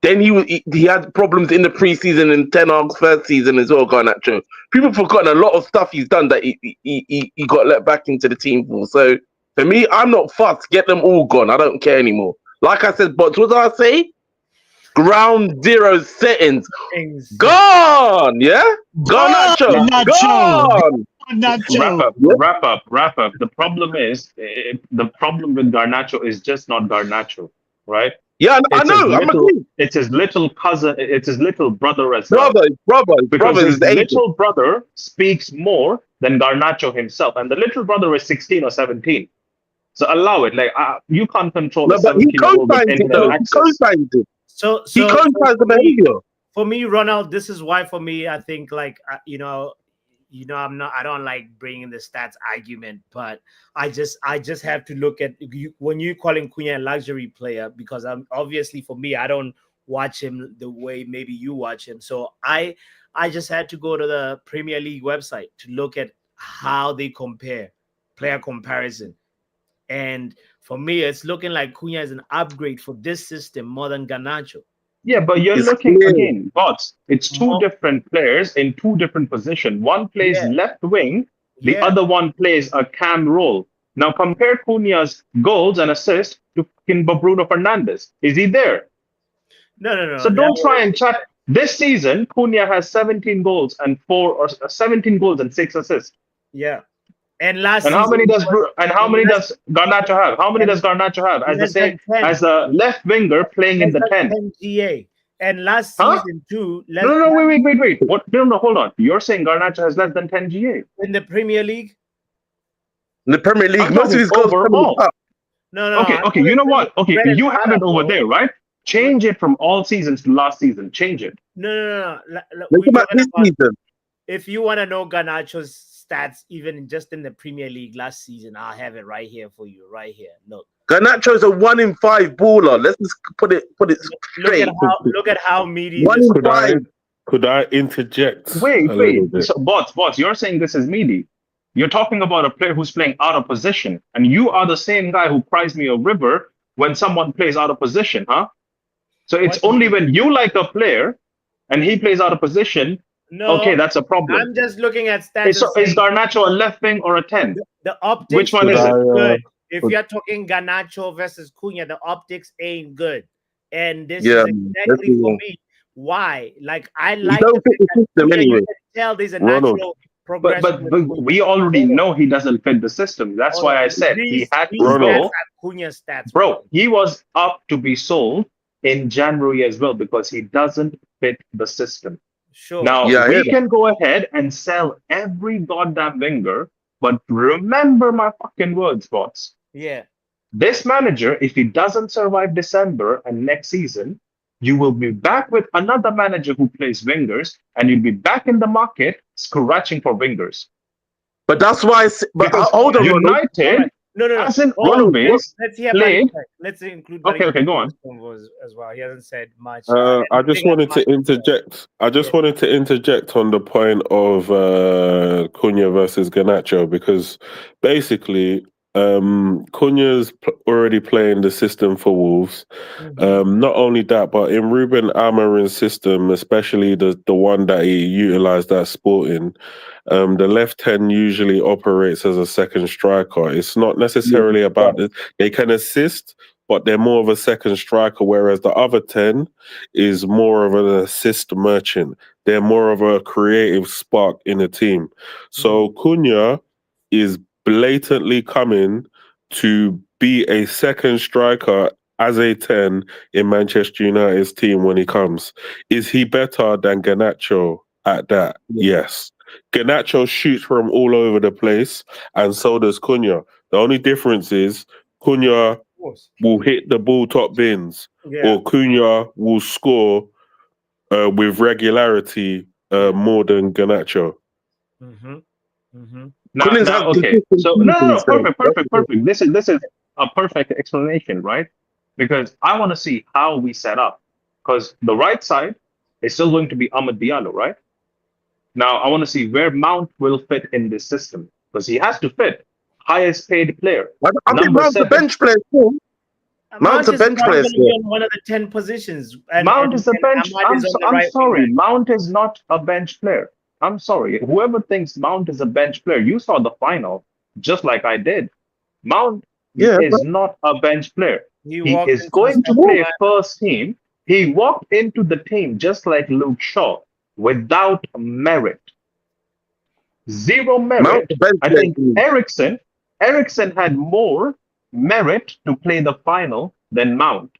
Then he had problems in the preseason in Ten Hag's first season as well, Garnacho. People have forgotten a lot of stuff he's done that he got let back into the team for. So for me, I'm not fussed. Get them all gone. I don't care anymore. Like I said, but what did I say? Ground zero settings. Gone, yeah? Garnacho, gone. Wrap up. The problem is, the problem with Garnacho is just not Garnacho, right? Yeah, I It's his know. I'm little, agreeing. it's his little cousin, it's his little brother as well. Because Brother is his the agent. little brother speaks more than Garnacho himself, and the little brother is 16 or 17. So allow it. Like you can't control No, a but he 17-year-old with co-signs it internet though. He access. co-signs it. So He co-signs the behavior. for me, Ronald, this is why for me, I think like I don't like bringing the stats argument, but I just have to look at when you calling Cunha a luxury player, because I'm obviously for me, I don't watch him the way maybe you watch him. So I just had to go to the Premier League website to look at how they compare player comparison. And for me, it's looking like Cunha is an upgrade for this system more than Garnacho. Yeah, but you're looking again, bots. It's two different players in two different positions. One plays left wing, the other one plays a cam role. Now compare Cunha's goals and assists to Bruno Fernandes. Is he there? No. So don't try and chat. This season, Cunha has 17 goals and 6 assists. Yeah. And last how many does Garnacho have? How many does Garnacho have as a left winger playing in the 10? 10 GA. And last season too. No, wait. What? No, hold on. You're saying Garnacho has less than 10 GA in the Premier League? In the Premier League, most of his goals overall. No. Okay. You know what? Okay, you have it over there, right? Change it from all seasons to last season. Change it. No. Look about this season. If you want to know Garnacho's stats, even just in the Premier League last season, I'll have it right here for you. Right here. Look. Garnacho's a 1 in 5 baller. Let's just put it straight. Look at how meaty. 1 in 5. Could I interject? Wait. So, bots, you're saying this is meaty. You're talking about a player who's playing out of position, and you are the same guy who cries me a river when someone plays out of position, huh? So it's only when you like a player and he plays out of position. No, okay, that's a problem. I'm just looking at stats. Is Garnacho a left wing or a 10? The optics. Which one is it? Good. If you're talking Garnacho versus Cunha, the optics ain't good. And this is exactly for me why. Like I like don't fit the system anyway. You can tell there's a natural progression. But we already know he doesn't fit the system. That's why I said he had to go. Cunha's stats, bro, he was up to be sold in January as well because he doesn't fit the system. Sure. Now we can go ahead and sell every goddamn winger, but remember my fucking words, bots. Yeah. This manager, if he doesn't survive December and next season, you will be back with another manager who plays wingers, and you'll be back in the market scratching for wingers. But that's why. Hold on, United. No. Hasn't always played. Let's include. Okay, go on. As well, he hasn't said much. I just wanted to interject. Wanted to interject on the point of Cunha versus Garnacho, because basically Cunha's already playing the system for Wolves. Not only that, but in Ruben Amorim's system, especially the one that he utilised at Sporting, the left 10 usually operates as a second striker. It's not necessarily about it. They can assist, but they're more of a second striker, whereas the other 10 is more of an assist merchant. They're more of a creative spark in the team. So Cunha is blatantly coming to be a second striker as a 10 in Manchester United's team when he comes. Is he better than Garnacho at that? Yes. Garnacho shoots from all over the place, and so does Cunha. The only difference is Cunha will hit the ball top bins, or Cunha will score with regularity more than Garnacho. Okay. So no, perfect. This is a perfect explanation, right? Because I want to see how we set up. Because the right side is still going to be Amad Diallo, right? Now I want to see where Mount will fit in this system, because he has to fit. Highest paid player. I think Mount's a bench player too. Mount's a bench player. One of the 10 positions. Mount is a bench. I'm sorry. Mount is not a bench player. I'm sorry. Whoever thinks Mount is a bench player, you saw the final, just like I did. Mount is not a bench player. He is going to play first team. He walked into the team just like Luke Shaw, without merit. zero Mount merit. the bench I player think to me. Ericsson had more merit to play the final than Mount.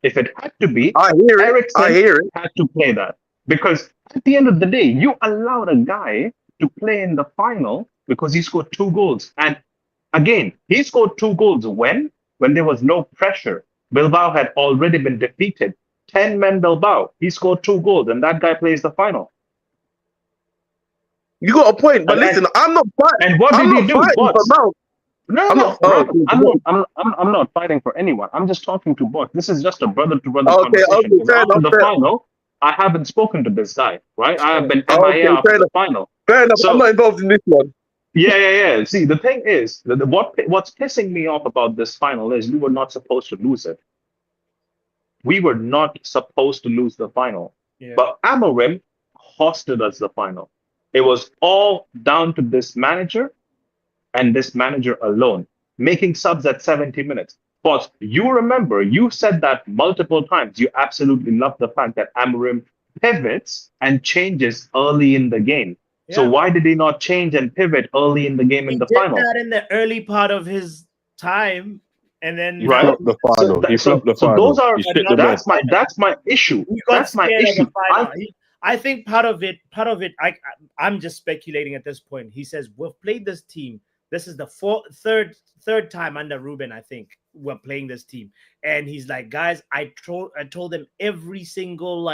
If it had to be, I hear it. I Ericsson hear it. had to play that. Because at the end of the day, you allowed a guy to play in the final because he scored 2 goals. And again, he scored 2 goals when? When there was no pressure. Bilbao had already been defeated. 10 men Bilbao. He scored 2 goals, and that guy plays the final. You got a point, but And, listen, I'm not and what I'm did he not do? fighting for Bots. Mount. No, I'm no, not. Oh, I'm not fighting for anyone. I'm just talking to both. This is just a brother-to-brother okay, conversation. okay, Because fair after enough. the final, I haven't spoken to this guy, right? I have been MIA Okay, after fair the enough. final. Fair enough. I'm So not involved in this one. yeah. See, the thing is, what's pissing me off about this final is we were not supposed to lose it. We were not supposed to lose the final. Yeah. But Amorim hosted us the final. It was all down to this manager and this manager alone, making subs at 70 minutes. But you remember, you said that multiple times. You absolutely love the fact that Amorim pivots and changes early in the game. So Yeah. why did he not change and pivot early in the game in He the did final? that in the early part of his time, and then He now flopped the final. He flopped the So final. those are He shit the bed. that's my issue. he got That's my scared of issue. the final. I think part of it, I'm just speculating at this point. He says we've played this team. This is the third time under Ruben, I think we're playing this team. And he's like, guys, I told them every single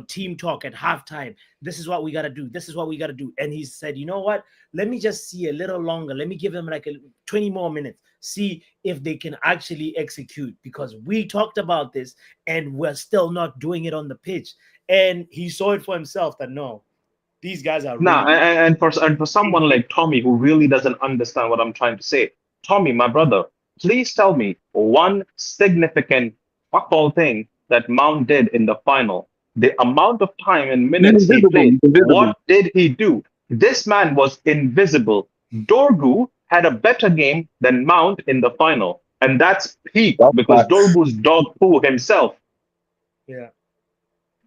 team talk at halftime. This is what we gotta do. This is what we gotta do. And he said, you know what? Let me just see a little longer. Let me give them like 20 more minutes. See if they can actually execute, because we talked about this and we're still not doing it on the pitch. And he saw it for himself that no, these guys are Nah, really. and for someone like Tommy who really doesn't understand what I'm trying to say, Tommy, my brother, please tell me one significant football thing that Mount did in the final. The amount of time and minutes he played. What did he do? This man was invisible. Dorgu had a better game than Mount in the final, and that's peak because Dorgu's dog poo himself. Yeah.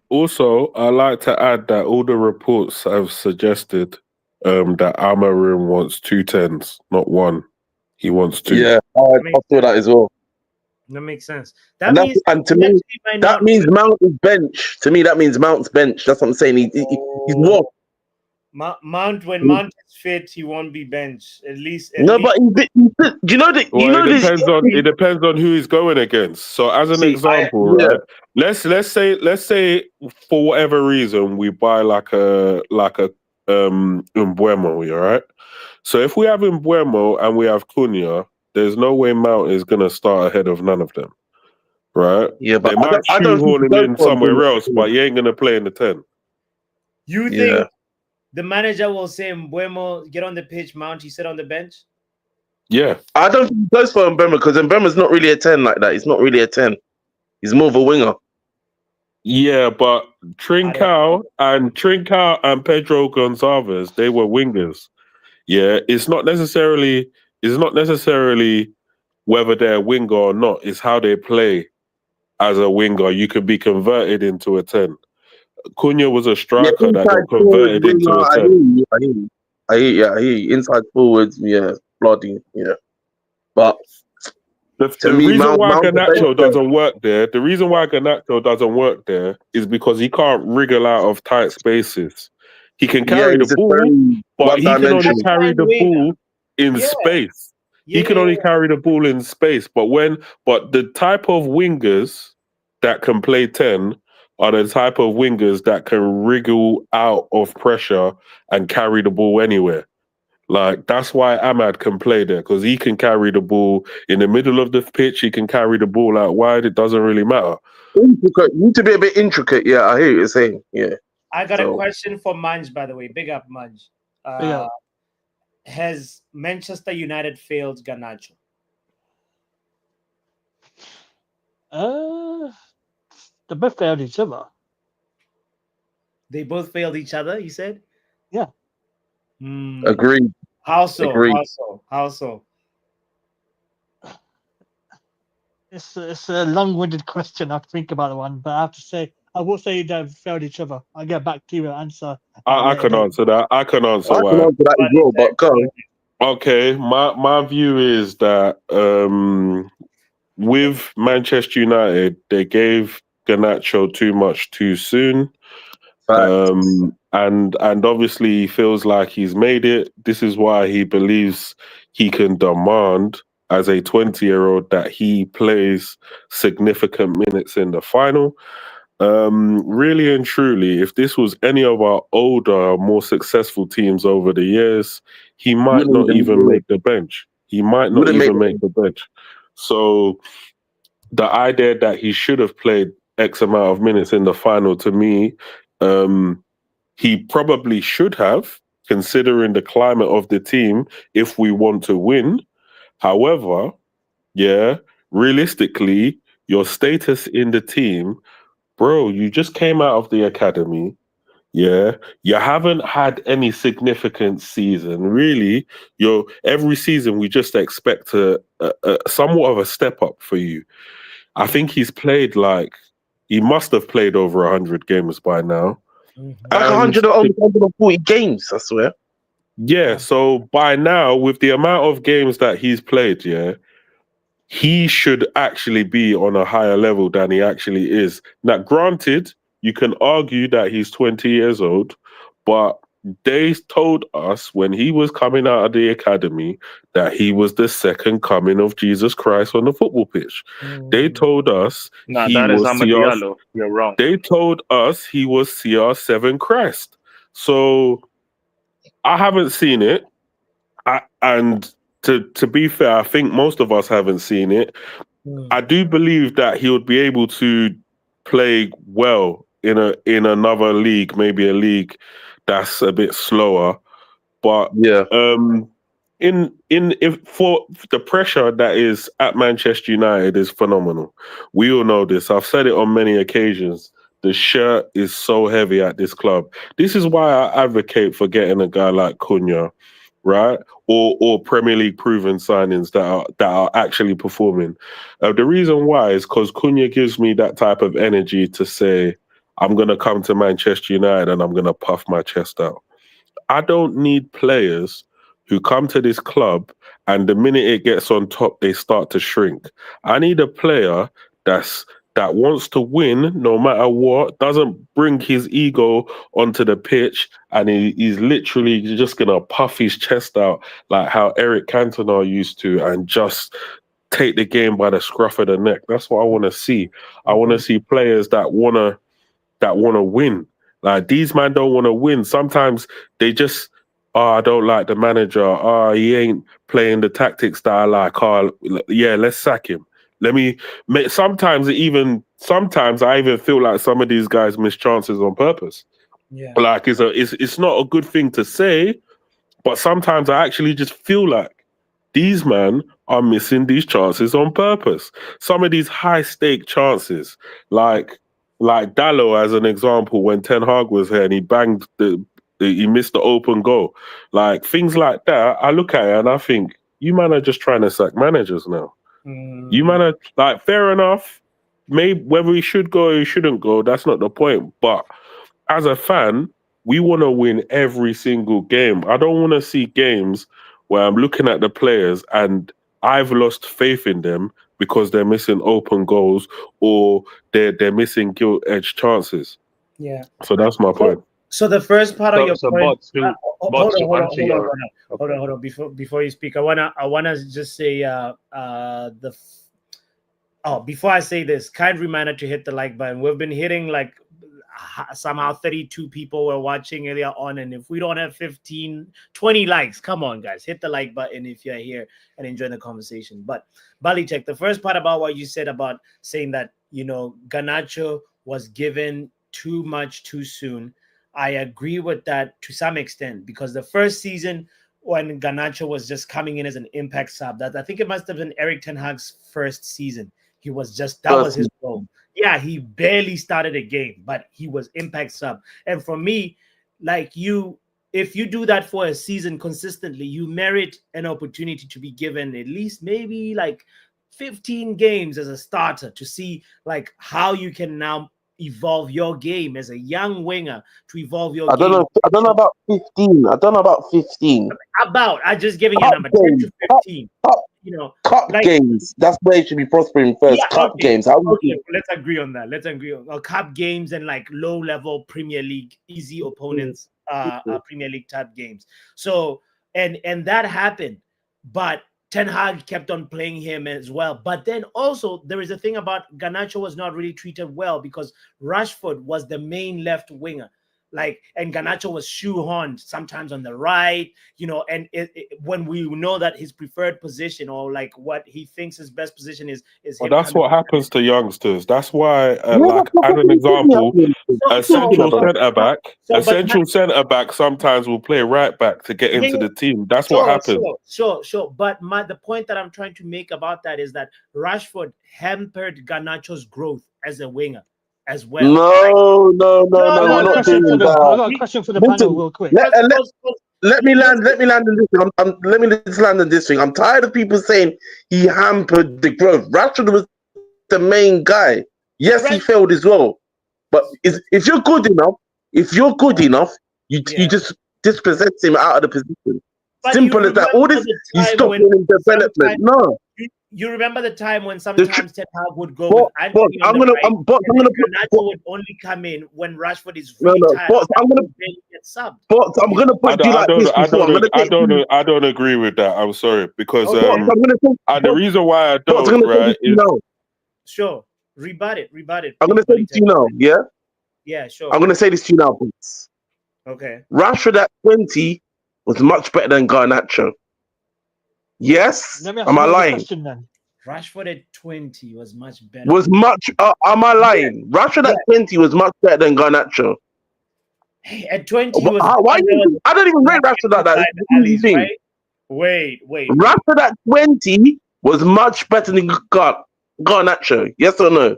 Also, I like to add that all the reports have suggested that Amorim wants 2 10s, not 1. He wants 2. Yeah, I saw that as well. That makes sense. And to me, that means Mount is bench. To me, that means Mount's bench. That's what I'm saying. He's what? Mount, when Mount is fit, he won't be benched. At least. But do you know that? It depends on who he's going against. So, as an example, right? Let's say for whatever reason we buy like a Mbuemo, right? So if we have Mbuemo and we have Cunha, there's no way Mount is gonna start ahead of none of them, right? Yeah, but they might shoehorn him in somewhere else, but he ain't gonna play in the 10. You think the manager will say Mbuemo get on the pitch, Mount, he sit on the bench? Yeah. I don't think he goes for Mbema because Mbema's not really a 10 like that. He's not really a 10. He's more of a winger. Yeah, but Trincao and Pedro Gonçalves, they were wingers. Yeah, it's not necessarily whether they're a winger or not. It's how they play as a winger. You could be converted into a 10. Cunha was a striker that got converted into a 10. I hear you. Inside forwards, bloody, But the reason why Garnacho doesn't work there, is because he can't wriggle out of tight spaces. He can carry the ball, but he can only carry the ball in space. He can only carry the ball in space. But the type of wingers that can play 10 are the type of wingers that can wriggle out of pressure and carry the ball anywhere. Like, that's why Ahmad can play there, because he can carry the ball in the middle of the pitch. He can carry the ball out wide. It doesn't really matter. You need to be a bit intricate. Yeah, I hear what you're saying. Yeah. I got a question for Manj, by the way. Big up, Manj. Has Manchester United failed Garnacho? They both failed each other. They both failed each other, you said? Yeah. Agreed. How so? Agreed. How so? It's a long-winded question. I have to think about one, but I have to say I will say they've failed each other. I'll get back to your answer. I can answer that. I can answer I can why. answer that as well, but go on. Okay, my view is that with Manchester United, they gave Garnacho too much too soon. And obviously he feels like he's made it. This is why he believes he can demand as a 20-year-old that he plays significant minutes in the final. Really and truly, if this was any of our older, more successful teams over the years, he might not even make the bench. He might not even make the bench. So the idea that he should have played X amount of minutes in the final, to me, he probably should have, considering the climate of the team, if we want to win. However, yeah, realistically, your status in the team, bro, you just came out of the academy. Yeah, you haven't had any significant season. Really, every season we just expect a somewhat of a step up for you. I think he must have played over 100 games by now. Like 140 games, I swear. Yeah, so by now, with the amount of games that he's played, yeah, he should actually be on a higher level than he actually is. Now, granted, you can argue that he's 20 years old, but they told us when he was coming out of the academy that he was the second coming of Jesus Christ on the football pitch. They told us That is Ahmed Diallo. You're wrong. They told us he was CR7 Christ. So I haven't seen it. And to be fair, I think most of us haven't seen it. I do believe that he would be able to play well in another league, maybe a league that's a bit slower. But yeah, if for the pressure that is at Manchester United is phenomenal. We all know this. I've said it on many occasions. The shirt is so heavy at this club. This is why I advocate for getting a guy like Cunha, right? Or Premier League proven signings that are actually performing. The reason why is because Cunha gives me that type of energy to say, I'm going to come to Manchester United and I'm going to puff my chest out. I don't need players who come to this club and the minute it gets on top, they start to shrink. I need a player that wants to win no matter what, doesn't bring his ego onto the pitch, and he's literally just going to puff his chest out like how Eric Cantona used to and just take the game by the scruff of the neck. That's what I want to see. I want to see players that want to win. Like, these men don't want to win. Sometimes they just, I don't like the manager. He ain't playing the tactics that I like. Yeah, let's sack him. Sometimes I even feel like some of these guys miss chances on purpose. Yeah. Like, it's not a good thing to say, but sometimes I actually just feel like these men are missing these chances on purpose. Some of these high stake chances, like Dallo as an example, when Ten Hag was here and he banged he missed the open goal. Like, things like that, I look at it and I think, you man are just trying to sack managers now. You man are, like, fair enough. Maybe whether he should go or he shouldn't go, that's not the point. But as a fan, we want to win every single game. I don't want to see games where I'm looking at the players and I've lost faith in them because they're missing open goals or they're missing gilt-edged chances. Yeah. So that's my point. So the first part of your point. Hold on. Before you speak, I wanna just say before I say this, kind reminder to hit the like button. We've been hitting like somehow 32 people were watching earlier on, and if we don't have 15, 20 likes, come on guys, hit the like button if you're here and enjoying the conversation. But Balichek, the first part about what you said about saying that, you know, Garnacho was given too much too soon, I agree with that to some extent, because the first season when Garnacho was just coming in as an impact sub, that I think it must have been Eric Ten Hag's first season. He was just, that was his role. Yeah, he barely started a game, but he was impact sub. And for me, like, if you do that for a season consistently, you merit an opportunity to be given at least maybe like 15 games as a starter to see like how you can now, evolve your game as a young winger, to evolve your I don't game. know. I don't know about 15. I don't know about 15. I'm just giving you a Cup number, 10 games. to 15. Cup Like, games. That's where you should be prospering first. yeah, Cup okay, games. How okay. Let's agree on that. Let's agree on cup games and like low level Premier League, easy opponents, Premier League type games. So and that happened, but Ten Hag kept on playing him as well. But then also there is a thing about Garnacho was not really treated well because Rashford was the main left winger. And Garnacho was shoehorned sometimes on the right, and when we know that his preferred position or like what he thinks his best position is well, that's what happens to youngsters. That's why, as an example, a central centre back sometimes will play right back to get into the team. That's what happens. Sure. But the point that I'm trying to make about that is that Rashford hampered Garnacho's growth as a winger as well. No. We're not doing that. I got a question for the panel real quick. Let me land on this thing. Let me just land on this thing. I'm tired of people saying he hampered the growth. Rashford was the main guy. Yes, he failed as well. But if you're good enough, you just dispossess him out of the position. But simple as that. All this, you stop him in development. No. You remember the time when sometimes Ten Hag would go with Anthony on the right, Garnacho would only come in when Rashford is really tired. I'm gonna put you like this before. I don't agree with that. I'm sorry because and the reason why I don't is sure. Rebut it. I'm gonna say this to you now. Yeah. Yeah, sure. I'm gonna say this to you now, please. Okay. Rashford at 20 was much better than Garnacho. Yes? Am I lying? Rashford at 20 was much better. Am I lying? Yeah. Rashford at 20 was much better than Garnacho. Hey, at 20 I don't even rate Rashford like that. Alleys, right? Wait. Rashford at 20 was much better than Garnacho. Yes or no?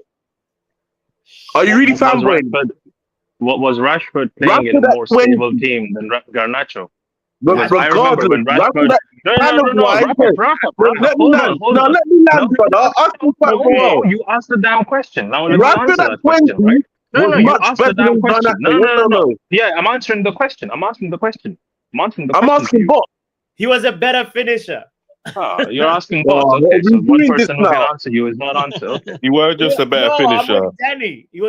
Are you really fanboying? What was Rashford playing in a more stable team than Garnacho? I remember when Rashford. Let me land, brother. You asked the damn question. Now let me answer that question, right? No, you asked the damn question. No. Yeah, I'm answering the question. I'm asking Bob. He was a better finisher. You're asking bots. Okay, so one person who can answer you is not answer. Okay. You were just a better finisher.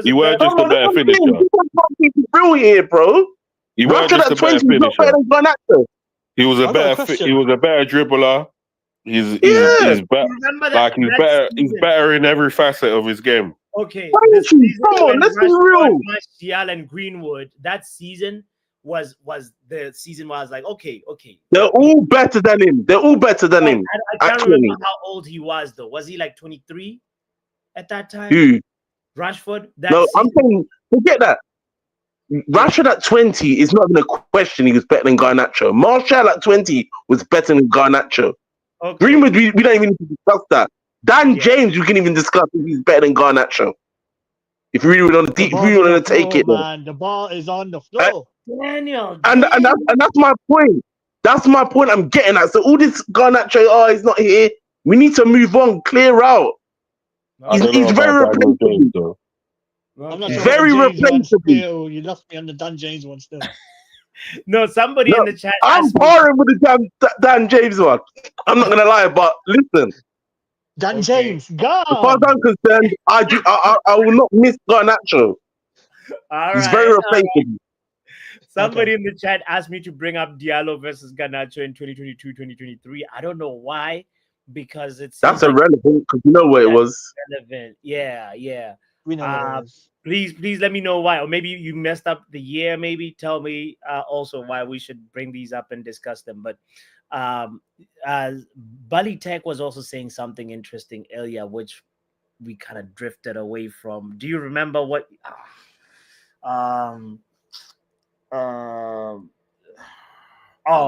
You were just a better finisher. Real here, bro. You were just a better finisher. He was a better dribbler. He's better. He's better in every facet of his game. Okay. Let's be real. Martial and Greenwood, that season was the season where I was like, okay. They're all better than him. I can't remember how old he was though. Was he like 23 at that time? Who? Rashford? I'm saying, forget that. Rashford at 20 is not even a question. He was better than Garnacho. Martial at 20 was better than Garnacho. Okay. Greenwood, we don't even need to discuss that. James, we can even discuss if he's better than Garnacho. If we really want to take it, man, the ball is on the floor. Daniel, and that's my point. That's my point. I'm getting at. So all this Garnacho, he's not here. We need to move on, clear out. He's very replaceable. I'm not sure very replaceable. You lost me on the Dan James one still. No, somebody in the chat. I'm pouring with the Dan James one. I'm not gonna lie, but listen. Dan James, go. As far as I'm concerned, I will not miss Garnacho. He's very replaceable. Somebody in the chat asked me to bring up Diallo versus Garnacho in 2022-2023. I don't know why, because that's irrelevant. Because you know where it was. Relevant, yeah. We know. Please let me know why, or maybe you messed up the year. Maybe tell me also why we should bring these up and discuss them. But Bali Tech was also saying something interesting earlier, which we kind of drifted away from. Do you remember what? Oh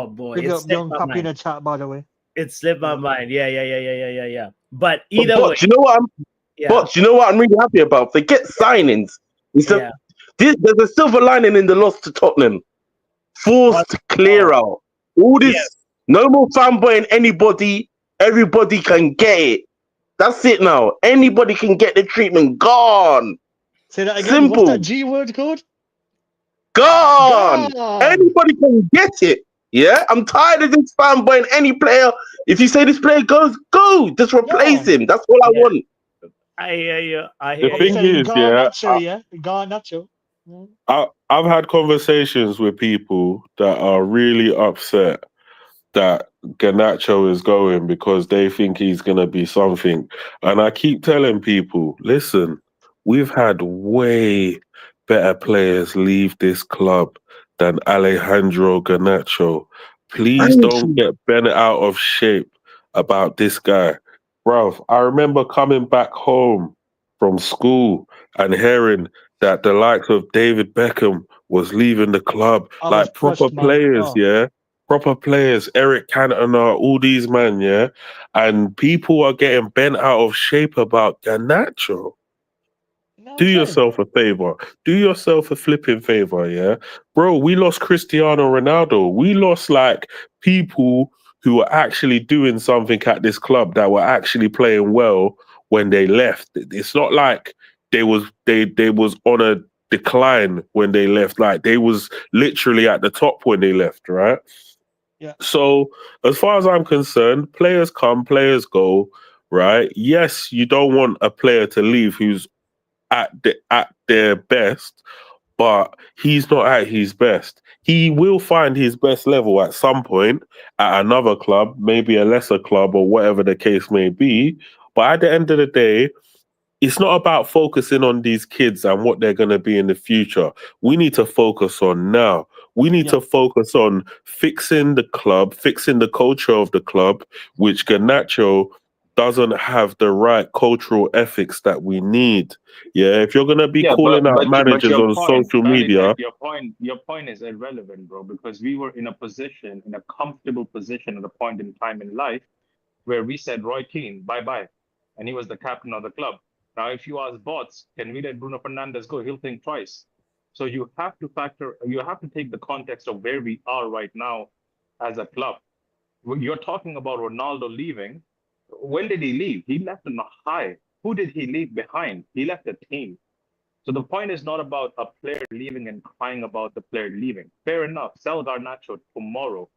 boy! Big up young puppy in the chat, by the way. It slipped my mind. Yeah. But either way, you know what? But you know what I'm really happy about? They get signings. There's a silver lining in the loss to Tottenham. Forced clear out. All this, no more fanboying anybody. Everybody can get it. That's it now. Anybody can get the treatment. Gone. Say that again. What's that Simple. G word called? Gone. Gone. Anybody can get it. Yeah, I'm tired of this fanboy and any player. If you say this player goes, go. Just replace Gone. him. That's all I want. I hear you. I The hear Are you you. thing saying is, yeah, Garnacho? Yeah, Garnacho. I've had conversations with people that are really upset that Garnacho is going because they think he's going to be something. And I keep telling people, listen, we've had way better players leave this club than Alejandro Garnacho. Please Thank don't you. get bent out of shape about this guy. Bruv, I remember coming back home from school and hearing that the likes of David Beckham was leaving the club, I was like proper crushed, man. players, Oh, yeah, proper players, Eric Cantona, all these men, yeah, and people are getting bent out of shape about Garnacho. you know what Do I'm saying? yourself a favor. Do yourself a flipping favor, yeah, bro. We lost Cristiano Ronaldo. We lost like people who were actually doing something at this club that were actually playing well when they left. It's not like they was on a decline when they left. Like they was literally at the top when they left, right? Yeah. So, as far as I'm concerned, players come, players go, right? Yes, you don't want a player to leave who's at their best, but he's not at his best. He will find his best level at some point at another club, maybe a lesser club or whatever the case may be. But at the end of the day, it's not about focusing on these kids and what they're going to be in the future. We need to focus on now. We need Yeah. to focus on fixing the club, fixing the culture of the club, which Garnacho doesn't have the right cultural ethics that we need. Yeah, if you're going to be Yeah, calling out but managers your on point, social early media, tech, your point is irrelevant, bro, because we were in a position, in a comfortable position at a point in time in life where we said Roy Keane, bye bye. And he was the captain of the club. Now, if you ask Bots, can we let Bruno Fernandes go? He'll think twice. So you have to take the context of where we are right now as a club. When you're talking about Ronaldo leaving. When did he leave? He left on a high. Who did he leave behind? He left a team. So the point is not about a player leaving and crying about the player leaving. Fair enough. Sell Garnacho tomorrow.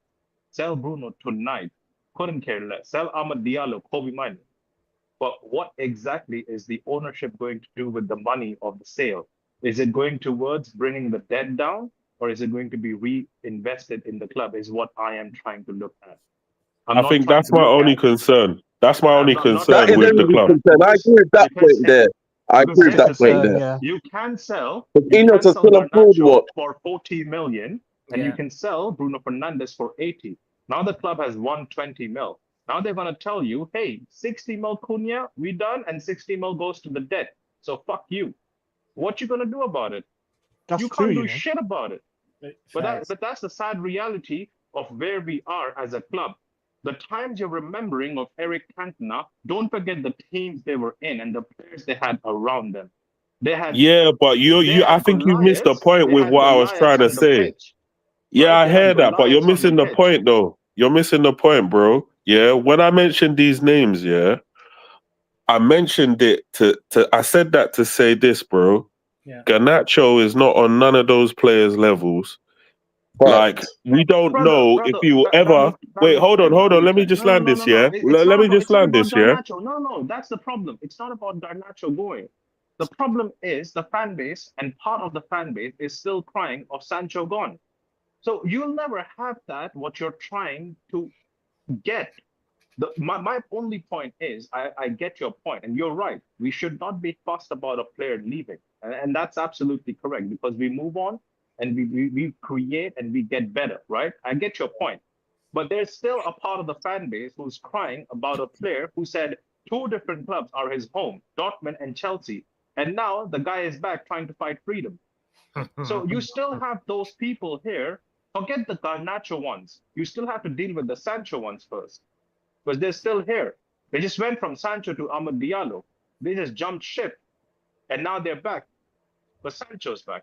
Sell Bruno tonight. Couldn't care less. Sell Amad Diallo, Kobe Mino. But what exactly is the ownership going to do with the money of the sale? Is it going towards bringing the debt down, or is it going to be reinvested in the club? Is what I am trying to look at. I'm I not think trying that's to my look only at. concern. That's my only I'm not That concern trying is to with the everybody's look club. at concern. I agree with that because point there. I agree with here's that the point thing. there. Yeah. You can sell Because you Ineos can are sell still afford Garnacho what? for 40 million, and you Yeah. can sell Bruno Fernandes for 80. Now the club has 120 mil. Now they're gonna tell you, hey, 60 mil Cunha, we done, and 60 mil goes to the debt. So fuck you. What you gonna do about it? That's You true, can't you do know. shit about it. Facts. But that's the sad reality of where we are as a club. The times you're remembering of Eric Cantona, don't forget the teams they were in and the players they had around them. They had Yeah, but they I had think you missed the Goliaths. point They with had what I was trying Goliaths to on the say. pitch, Yeah, right? I They had hear that, but you're Goliaths on the missing the pitch. point though. You're missing the point, bro. Yeah, when I mentioned these names, yeah, I mentioned it to I said that to say this, bro. Yeah. Garnacho is not on none of those players' levels. Like, But we don't know if Brother, you will ever wait, hold on, hold on. everybody Let me can. just No, no, land no, this, no, no. yeah? Let me just It's not land about this, yeah? Garnacho. No, no, that's the problem. It's not about Garnacho going. The problem is the fan base, and part of the fan base is still crying of Sancho gone. So you'll never have that, what you're trying to get. My only point is, I get your point, and you're right. We should not be fussed about a player leaving. And that's absolutely correct because we move on and we create and we get better, right? I get your point. But there's still a part of the fan base who's crying about a player who said two different clubs are his home, Dortmund and Chelsea. And now the guy is back trying to fight freedom. So you still have those people here. Forget the Garnacho ones. You still have to deal with the Sancho ones first because they're still here. They just went from Sancho to Amad Diallo. They just jumped ship and now they're back. But Sancho's back.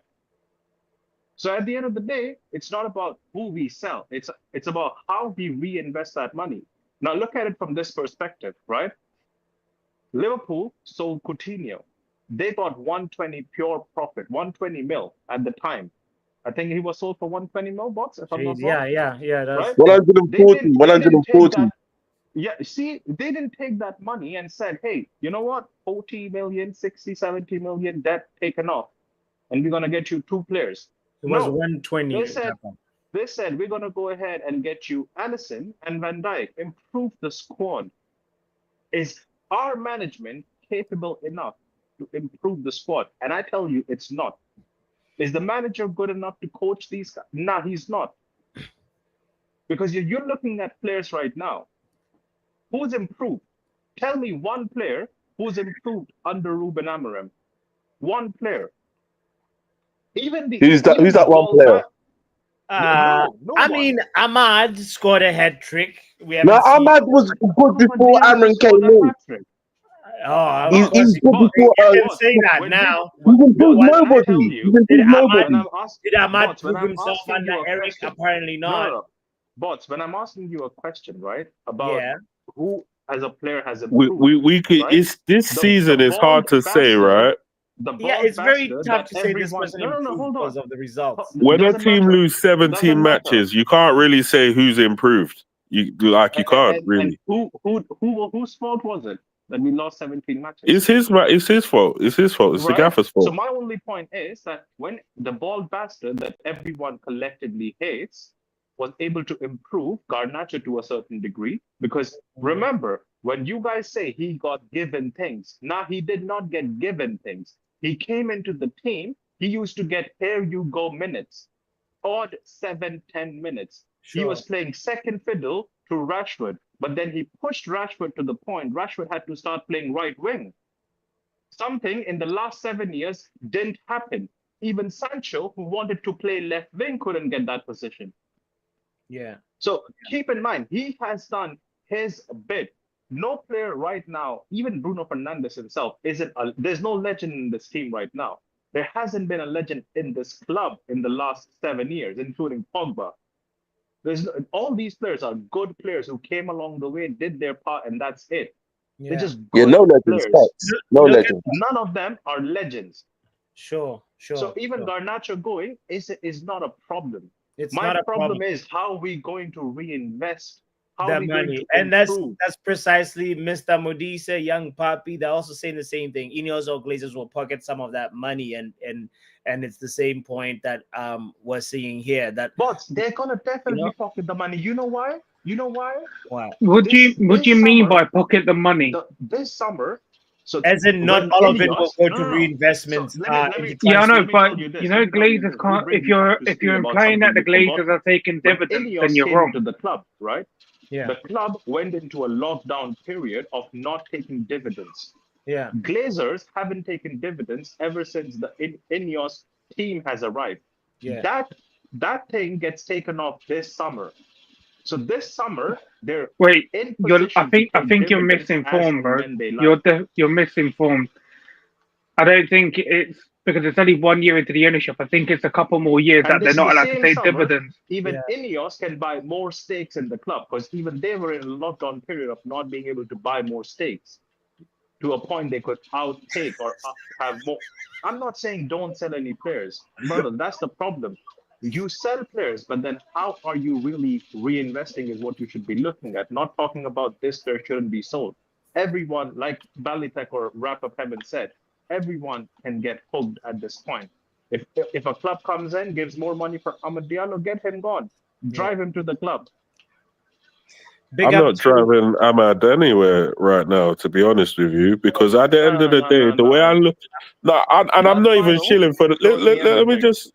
So at the end of the day, it's not about who we sell. It's about how we reinvest that money. Now look at it from this perspective, right? Liverpool sold Coutinho. they got 120 pure profit, 120 mil at the time. I think he was sold for 120 mil, bots, if I'm not wrong. Yeah. That's Right? 140, They didn't take 140. that. Yeah, see, they didn't take that money and said, hey, you know what? 40 million, 60, 70 million debt taken off, and we're gonna get you 2 players. it was No, 120. they said we're gonna go ahead and get you Allison and Van Dijk, improve the squad. Is our management capable enough to improve the squad? And I tell you, it's not. Is the manager good enough to coach these guys? No, he's not. Because you're looking at players right now. Who's improved? Tell me one player who's improved under Ruben Amorim. One player. Even the Who's that one ball player? no I one. mean, Ahmad scored a hat trick. We No, haven't seen. Ahmad was good before Amran came in. Oh, He's good before. you can say that now. He's improved When I nobody. tell He's you, improved nobody. Did Ahmad Bots, when prove I'm himself asking under you a Eric? question, Apparently not. no. Bots, when I'm asking you a question, right, about Yeah. who as a player has We improved, we could. right? It's this season. It's hard bald to say, bastard, right? The Yeah, bald it's very bastard tough that to say this everyone. person No, improved hold because on. of the results. When a Doesn't team matter. lose 17 Doesn't matter. matches, you can't really say who's improved. You can't really. And whose fault was it that we lost 17 matches? It's his fault. It's his fault. It's the Right? gaffer's So fault. my only point is that when the bald bastard that everyone collectively hates was able to improve Garnacho to a certain degree, because remember, when you guys say he got given things, now he did not get given things. He came into the team, he used to get here you go minutes, odd 7-10 minutes. He was playing second fiddle to Rashford, but then he pushed Rashford to the point Rashford had to start playing right wing. Something in the last 7 years didn't happen. Even Sancho, who wanted to play left wing, couldn't get that position. Yeah. So keep in mind, he has done his bit. No player right now, even Bruno Fernandes himself, there's no legend in this team right now. There hasn't been a legend in this club in the last 7 years, including Pogba. All these players are good players who came along the way, did their part, and that's it. Yeah. They're just Yeah, good no legends. players. No legends. None of them are legends. Sure. So even Garnacho going is not a problem. It's My not a problem is how are we going to reinvest? How the are we going money, to and that's improve? precisely Mr. Modise, young puppy. They're also saying the same thing. Ineos or Glazers will pocket some of that money, and it's the same point that we're seeing here. That But they're gonna definitely pocket the money. You know why? Why? What do you mean by pocket the money? This summer, so as in not when all of it will Ineos- go no, to no, no. reinvestments. So let me Yeah, I know, let me but tell you this. you know, Let me tell you Glazers this. can't. Bring If you you're up to speed about implying that the something you Glazers forgot. are taking When dividends, Ineos then you're came wrong. into the club, right? Yeah. The club went into a lockdown period of not taking dividends. Yeah. Glazers haven't taken dividends ever since the Ineos team has arrived. Yeah. That thing gets taken off this summer. So this summer they're Wait. in I position think to take you're dividends as misinformed, and bro. when they like. You're misinformed. I don't think it's because it's only 1 year into the ownership. I think it's a couple more years And that they're this is not the allowed to same take summer, dividends. even Ineos can buy more stakes in the club because even they were in a lockdown period of not being able to buy more stakes to a point they could outtake or have more. I'm not saying don't sell any players, brother. That's the problem. You sell players, but then how are you really reinvesting is what you should be looking at. Not talking about this player shouldn't be sold. Everyone, like Balitek or Wrap Up Heaven said, everyone can get hooked at this point. If a club comes in, gives more money for Amad Diallo, get him gone. Drive him to the club. I'm not driving Ahmad anywhere right now, to be honest with you, because at the end of the day, the way I look, I'm not even shilling for the.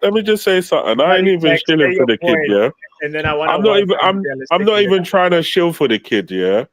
Let me just say something. I ain't even shilling for the kid, yeah. And then I I'm not even trying to shill for the kid, yeah.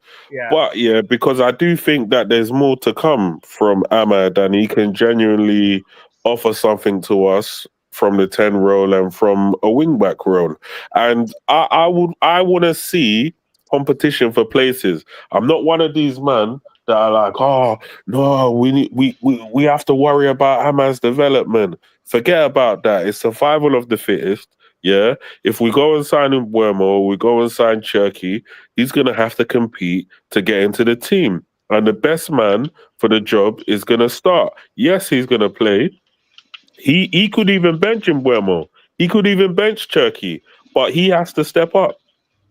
But yeah, because I do think that there's more to come from Ahmad, and he can genuinely offer something to us from the 10 role and from a wingback role, and I want to see competition for places. I'm not one of these men that are like, oh no, we have to worry about Ahmad's development. Forget about that. It's survival of the fittest. Yeah. If we go and sign in Wermo, we go and sign Cherky, he's gonna have to compete to get into the team. and the best man for the job is going to start. Yes, he's going to play. He could even bench Mbuemo. He could even bench Turkey, but he has to step up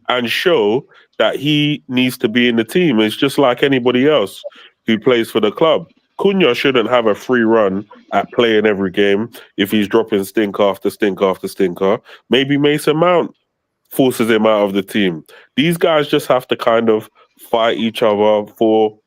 and show that he needs to be in the team. It's just like anybody else who plays for the club. Cunha shouldn't have a free run at playing every game if he's dropping stink after stink after stinker. Maybe Mason Mount forces him out of the team. These guys just have to kind of fight each other for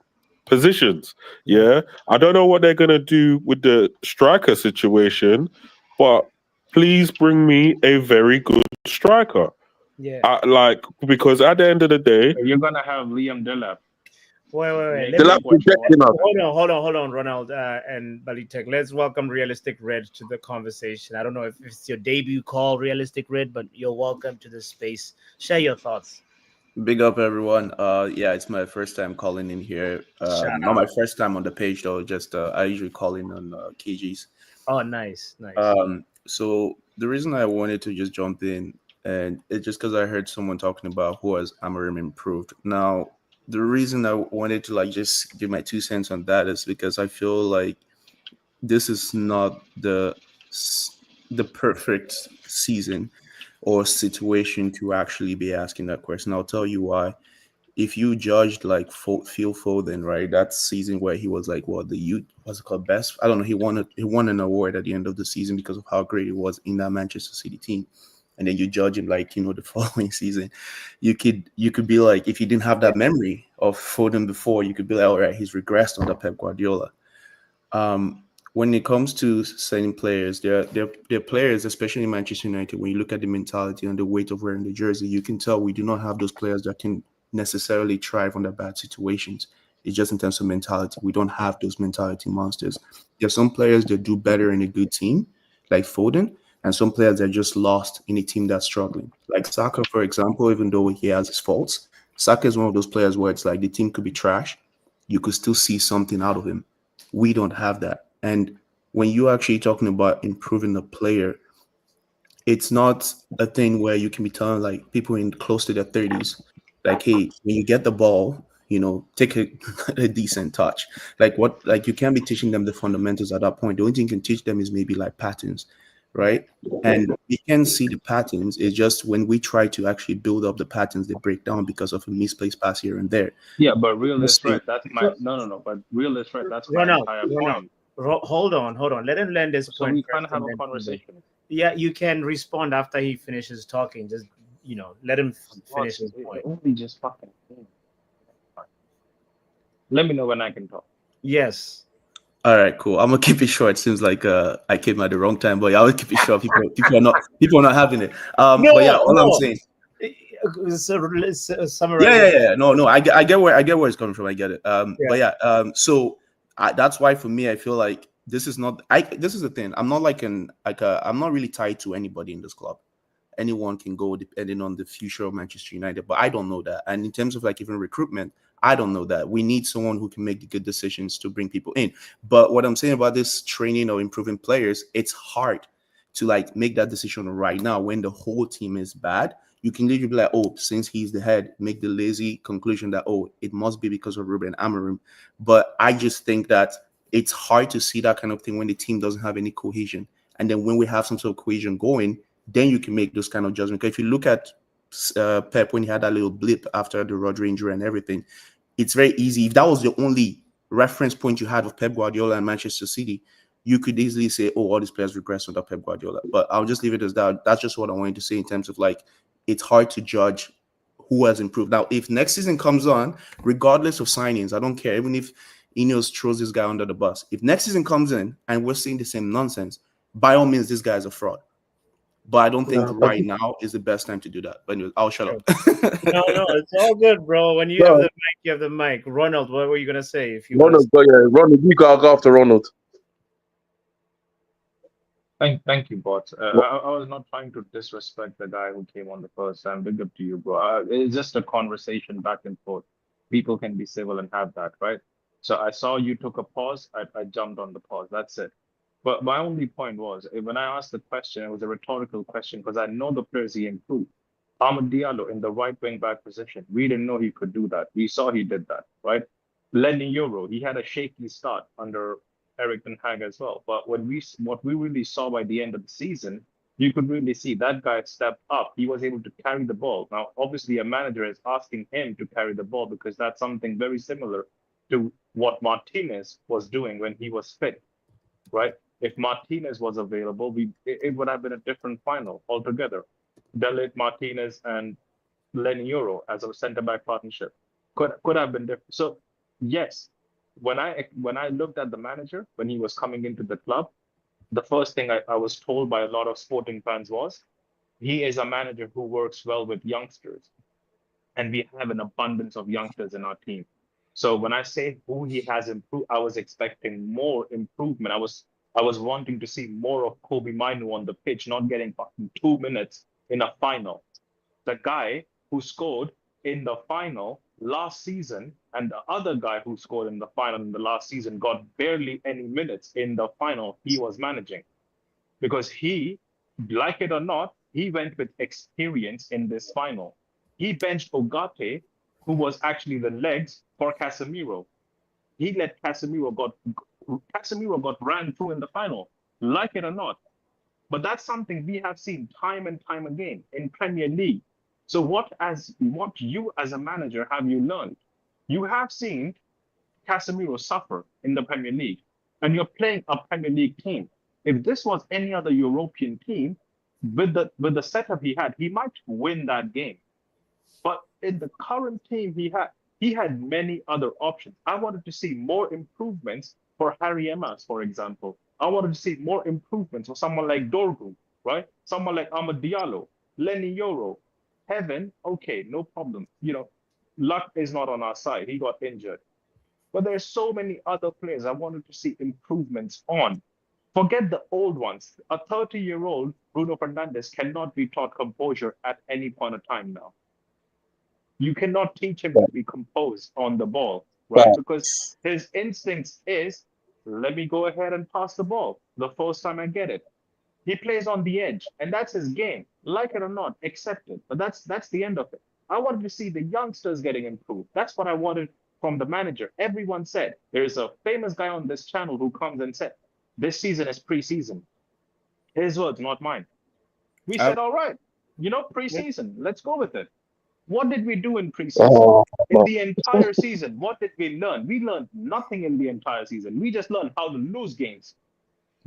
positions. Yeah. I don't know what they're going to do with the striker situation, but please bring me a very good striker. Yeah. Because at the end of the day, You're gonna have Liam Delap. Wait. Hold on, Ronald and Balitek. Let's welcome Realistic Red to the conversation. I don't know if it's your debut call, Realistic Red, but you're welcome to the space. Share your thoughts. Big up, everyone. Yeah, it's my first time calling in here. Not my first time on the page though. Just I usually call in on KGs. Oh, nice. So the reason I wanted to just jump in, and it's just because I heard someone talking about who has Amorim improved. Now, the reason I wanted to just give my 2 cents on that is because I feel like this is not the perfect season or situation to actually be asking that question. I'll tell you why. If you judged Phil Foden, right, that season where he was the youth, what's it called, best? I don't know. He won an award at the end of the season because of how great he was in that Manchester City team. And then you judge him the following season, you could be like, if you didn't have that memory of Foden before, you could be like, all right, he's regressed under Pep Guardiola. When it comes to signing players, they're players, especially in Manchester United. When you look at the mentality and the weight of wearing the jersey, you can tell we do not have those players that can necessarily thrive under bad situations. It's just in terms of mentality. We don't have those mentality monsters. There's some players that do better in a good team, like Foden, and some players that are just lost in a team that's struggling. Like Saka, for example, even though he has his faults, Saka is one of those players where it's like the team could be trash. You could still see something out of him. We don't have that. And when you're actually talking about improving the player, it's not a thing where you can be telling people in close to their 30s, hey, when you get the ball, take a decent touch. You can't be teaching them the fundamentals at that point. The only thing you can teach them is maybe patterns, right? And we can see the patterns. It's just when we try to actually build up the patterns, they break down because of a misplaced pass here and there. Yeah, but real is right. That's my But real is right. That's my entire point. Hold on. Let him land his point. So we can't have a conversation. Yeah, you can respond after he finishes talking. Just let him finish his point. Just fucking. Let me know when I can talk. Yes. All right, cool. I'm gonna keep it short. Seems like I came at the wrong time, but I will keep it short. People are not having it. I'm saying. Summarize. Yeah. No. I get where it's coming from. I get it. So that's why for me, I feel like this is not. This is the thing. I'm not I'm not really tied to anybody in this club. Anyone can go depending on the future of Manchester United, but I don't know that. And in terms of even recruitment, I don't know that. We need someone who can make the good decisions to bring people in. But what I'm saying about this training or improving players, it's hard to make that decision right now when the whole team is bad. You can literally be like, oh, since he's the head, make the lazy conclusion that, oh, it must be because of Ruben Amorim. But I just think that it's hard to see that kind of thing when the team doesn't have any cohesion. And then when we have some sort of cohesion going, then you can make those kind of judgments. If you look at Pep when he had that little blip after the Rodri injury and everything, it's very easy. If that was the only reference point you had of Pep Guardiola and Manchester City, you could easily say, oh, all these players regress under Pep Guardiola. But I'll just leave it as that. That's just what I wanted to say in terms of it's hard to judge who has improved. Now, if next season comes on, regardless of signings, I don't care. Even if Ineos throws this guy under the bus, if next season comes in and we're seeing the same nonsense, by all means, this guy is a fraud. But I don't think right now is the best time to do that. But anyways, I'll shut up. No, it's all good, bro. When you have the mic, you have the mic. Ronald, what were you gonna say? Ronald, you go after Ronald. Thank you, bots. I was not trying to disrespect the guy who came on the first time. Big up to you, bro. It's just a conversation back and forth. People can be civil and have that, right? So I saw you took a pause. I jumped on the pause. That's it. But my only point was, when I asked the question, it was a rhetorical question because I know the players he improved. Amad Diallo in the right wing back position. We didn't know he could do that. We saw he did that, right? Lenny Euro, he had a shaky start under Eric Ten Hag as well. But what we really saw by the end of the season, you could really see that guy stepped up. He was able to carry the ball. Now, obviously, a manager is asking him to carry the ball because that's something very similar to what Martinez was doing when he was fit, right? If Martinez was available, it would have been a different final altogether. Delit, Martinez, and Lenny Euro as a centre back partnership could have been different. So yes, when I looked at the manager when he was coming into the club, the first thing I was told by a lot of sporting fans was he is a manager who works well with youngsters, and we have an abundance of youngsters in our team. So when I say who he has improved, I was expecting more improvement. I was wanting to see more of Kobe Mainu on the pitch, not getting 2 minutes in a final. The guy who scored in the final last season and the other guy who scored in the final in the last season got barely any minutes in the final he was managing, because he, like it or not, he went with experience in this final. He benched Ogate, who was actually the legs for Casemiro. He let Casemiro got ran through in the final, like it or not. But that's something we have seen time and time again in Premier League. So what you as a manager have you learned? You have seen Casemiro suffer in the Premier League, and you're playing a Premier League team. If this was any other European team, with the setup he had, he might win that game. But in the current team he had many other options. I wanted to see more improvements for Harry Emas, for example. I wanted to see more improvements for someone like Dorgu, right? Someone like Amad Diallo, Lenny Euro, Heaven. Okay, no problem. Luck is not on our side. He got injured. But there's so many other players I wanted to see improvements on. Forget the old ones. A 30-year-old Bruno Fernandes cannot be taught composure at any point of time now. You cannot teach him to be composed on the ball, right? Because his instincts is, let me go ahead and pass the ball the first time I get it. He plays on the edge, and that's his game. Like it or not, accept it. But that's the end of it. I wanted to see the youngsters getting improved. That's what I wanted from the manager. Everyone said, there's a famous guy on this channel who comes and said, this season is preseason. His words, not mine. We said, all right, preseason, let's go with it. What did we do in preseason? In the entire season, what did we learn? We learned nothing in the entire season. We just learned how to lose games.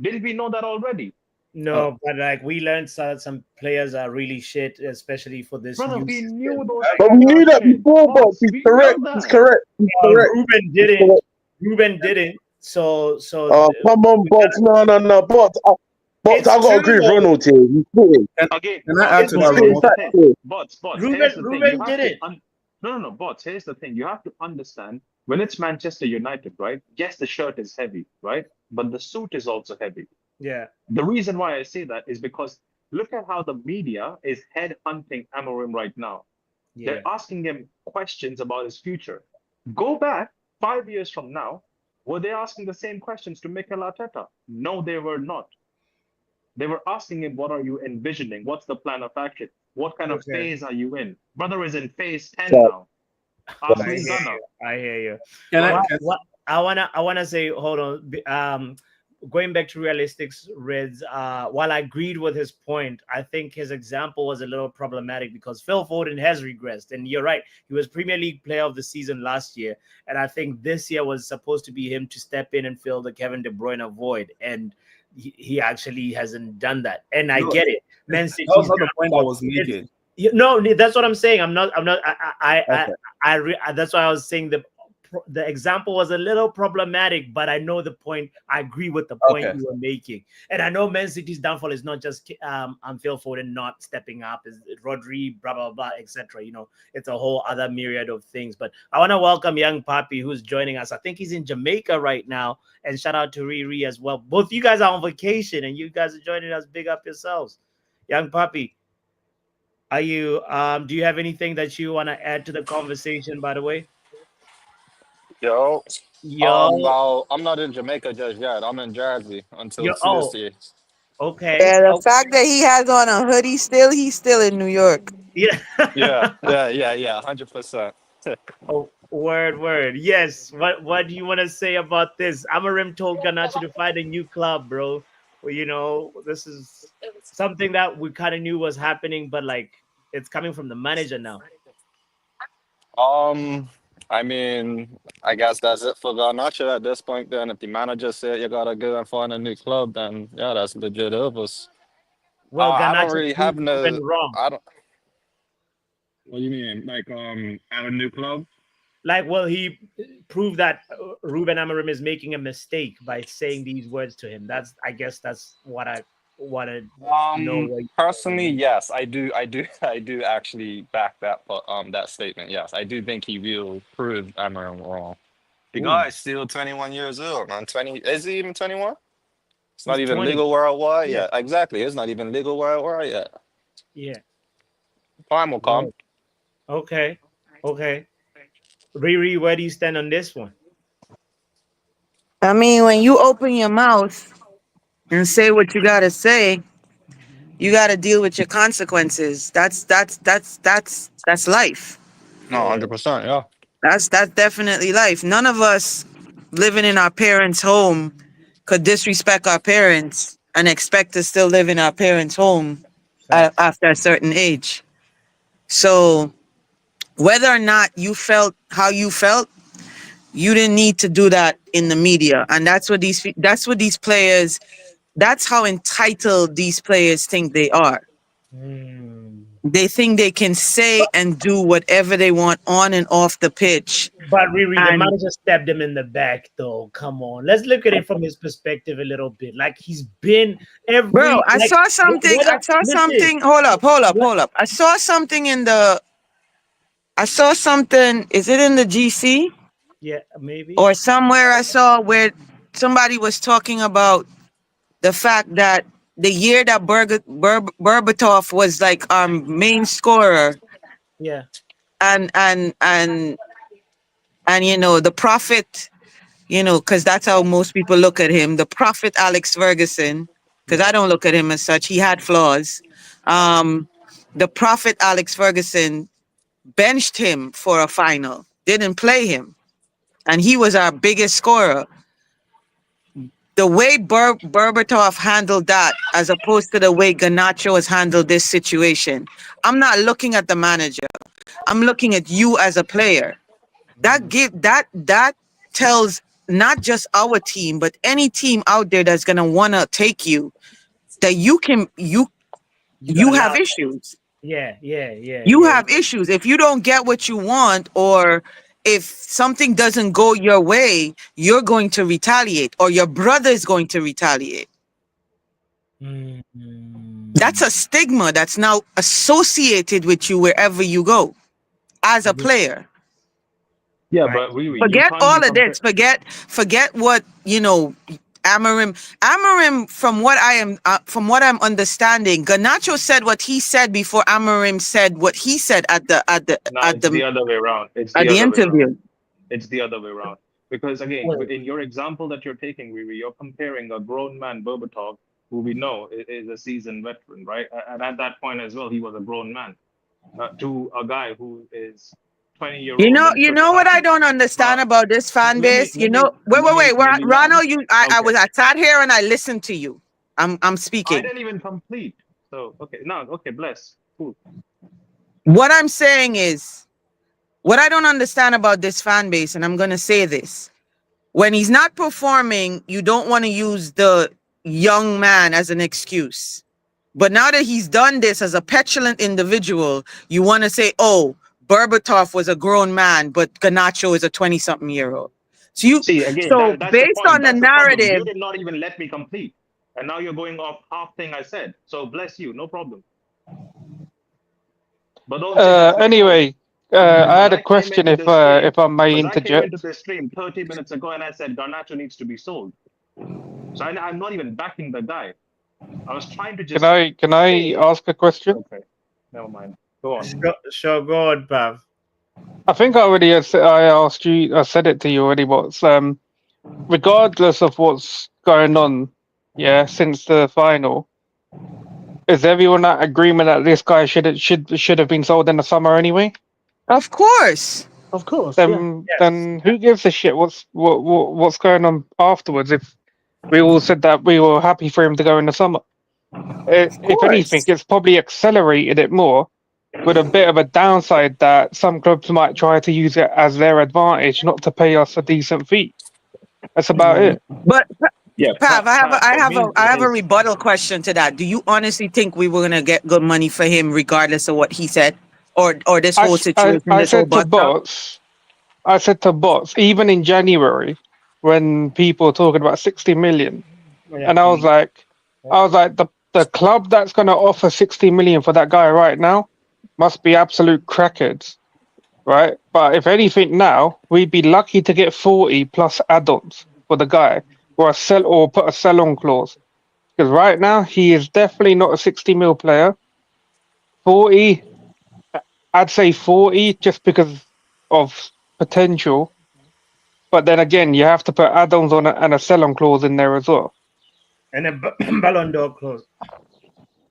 Didn't we know that already? No, but like we learned some players are really shit, especially for this. Brother, we knew those. But we knew that before, but he's correct. He's correct. He's correct. Ruben didn't. Ruben didn't. So. Come on, Bots. No, Bots. Bots, I gotta agree with Ronald here. He's spitting. And again, can I add to that? Bots. Ruben didn't. No, Bots. Here's the thing. You have to understand when it's Manchester United, right? Yes, the shirt is heavy, right? But the suit is also heavy. Yeah. The reason why I say that is because look at how the media is headhunting Amorim right now. Yeah. They're asking him questions about his future. Go back 5 years from now. Were they asking the same questions to Mikel Arteta? No, they were not. They were asking him, what are you envisioning? What's the plan of action? What kind of phase are you in? Brother is in phase 10 now. I hear you. I wanna say, hold on. Going back to realistics, Reds, while I agreed with his point, I think his example was a little problematic because Phil Foden has regressed. And you're right, he was Premier League Player of the Season last year. And I think this year was supposed to be him to step in and fill the Kevin De Bruyne void. And he actually hasn't done that. And I get it. Man City. That was not the point I was making. No, that's what I'm saying. That's why I was saying the example was a little problematic, but I know the point. I agree with the point you were making, and I know Man City's downfall is not just Phil Foden not stepping up, is Rodri, blah blah blah, etc. It's a whole other myriad of things. But I want to welcome Young Papi, who's joining us. I think he's in Jamaica right now, and shout out to Riri as well. Both you guys are on vacation, and you guys are joining us. Big up yourselves, Young Papi. Are you? Do you have anything that you want to add to the conversation? By the way. Yo. I'm not in Jamaica just yet. I'm in Jersey until Tuesday. Okay. Yeah, the fact that he has on a hoodie he's still in New York. Yeah. Yeah. 100%. Word. Yes. What do you want to say about this? Amorim told Garnacho to find a new club, bro. Well, this is something that we kind of knew was happening, but like it's coming from the manager now. I mean, I guess that's it for Garnacho at this point. Then, if the manager said you gotta go and find a new club, then yeah, that's legit of us. Well, I don't Garnacho really have proved no. Ruben wrong. I don't. What do you mean? Like at a new club? Like, well, he proved that Ruben Amorim is making a mistake by saying these words to him. I guess that's what I want to know. Personally, yes, I do. I do actually back that statement. Yes, I do think he will prove Amarim wrong. The Ooh. guy is still 21 years old, man. 20, is he even 21? It's not He's even 20. legal worldwide Yeah. yet. Exactly, it's not even legal worldwide yet. Yeah. Time will come. Okay. Riri, where do you stand on this one? I mean, when you open your mouth and say what you gotta say, you gotta deal with your consequences. That's life. No, 100%. Yeah. That's definitely life. None of us living in our parents' home could disrespect our parents and expect to still live in our parents' home after a certain age. So whether or not you felt how you felt, you didn't need to do that in the media. And that's what these players, that's how entitled these players think they are. They think they can say and do whatever they want on and off the pitch. But Riri, the manager stabbed him in the back, though. Come on, let's look at it from his perspective a little bit. Like he's been Bro, I saw something. Listen. Hold up. I saw something is it in the GC? Yeah, maybe. Or somewhere I saw where somebody was talking about the fact that the year that Berbatov was like our main scorer, Yeah. and the prophet, because that's how most people look at him, the prophet Alex Ferguson, because I don't look at him as such. He had flaws. The prophet Alex Ferguson benched him for a final, didn't play him, and he was our biggest scorer. The way Berbatov handled that, as opposed to the way Garnacho has handled this situation, I'm not looking at the manager. I'm looking at you as a player. That tells not just our team, but any team out there that's gonna wanna take you, that you have issues. Yeah. You have issues. If you don't get what you want, or if something doesn't go your way, you're going to retaliate, or your brother is going to retaliate. That's a stigma that's now associated with you wherever you go as a player. Yeah, but really, forget all of this. Forget what Amorim, from what I'm understanding, Garnacho said what he said before Amorim said what he said at the other way around. It's the interview. It's the other way around. Because again, in your example that you're taking, Riri, you're comparing a grown man, Berbatov, who we know is a seasoned veteran, right? And at that point as well, he was a grown man, to a guy who is 20-year-old. You know what I don't understand about this fan base? Wait, Rano, I sat here and I listened to you. I'm speaking. I didn't even complete. So okay, bless. Cool. What I'm saying is, what I don't understand about this fan base, and I'm gonna say this: when he's not performing, you don't want to use the young man as an excuse. But now that he's done this as a petulant individual, you want to say, oh, Berbatov was a grown man, but Garnacho is a 20-something-year-old. So you see again. That's based on the narrative, you did not even let me complete, and now you're going off half thing I said. So bless you, no problem. But anyway, I had a question if I may interject. I came into the stream 30 minutes ago and I said Garnacho needs to be sold. So I'm not even backing the guy. I was trying to just. Can I ask a question? Okay, never mind. Go on. Sure, go on, Pav. I think I asked you. I said it to you already. But regardless of what's going on, since the final, is everyone at agreement that this guy should have been sold in the summer anyway? Of course. Of course, then who gives a shit what's going on afterwards? If we all said that we were happy for him to go in the summer, if anything, it's probably accelerated it more. With a bit of a downside that some clubs might try to use it as their advantage, not to pay us a decent fee. That's about it. But Yeah, Pav, I have a is- rebuttal question to that. Do you honestly think we were gonna get good money for him, regardless of what he said, or this whole situation, I this whole said to bust up? Bots, even in January, when people were talking about 60 million, Yeah, and I was like, the club that's going to offer 60 million for that guy right now must be absolute crackheads, right? But if anything now, we'd be lucky to get 40 plus add-ons for the guy, or put a sell-on clause. Because right now he is definitely not a 60 mil player. 40, I'd say 40 just because of potential. But then again, you have to put add-ons on and a sell-on clause in there as well. and a Ballon d'Or clause.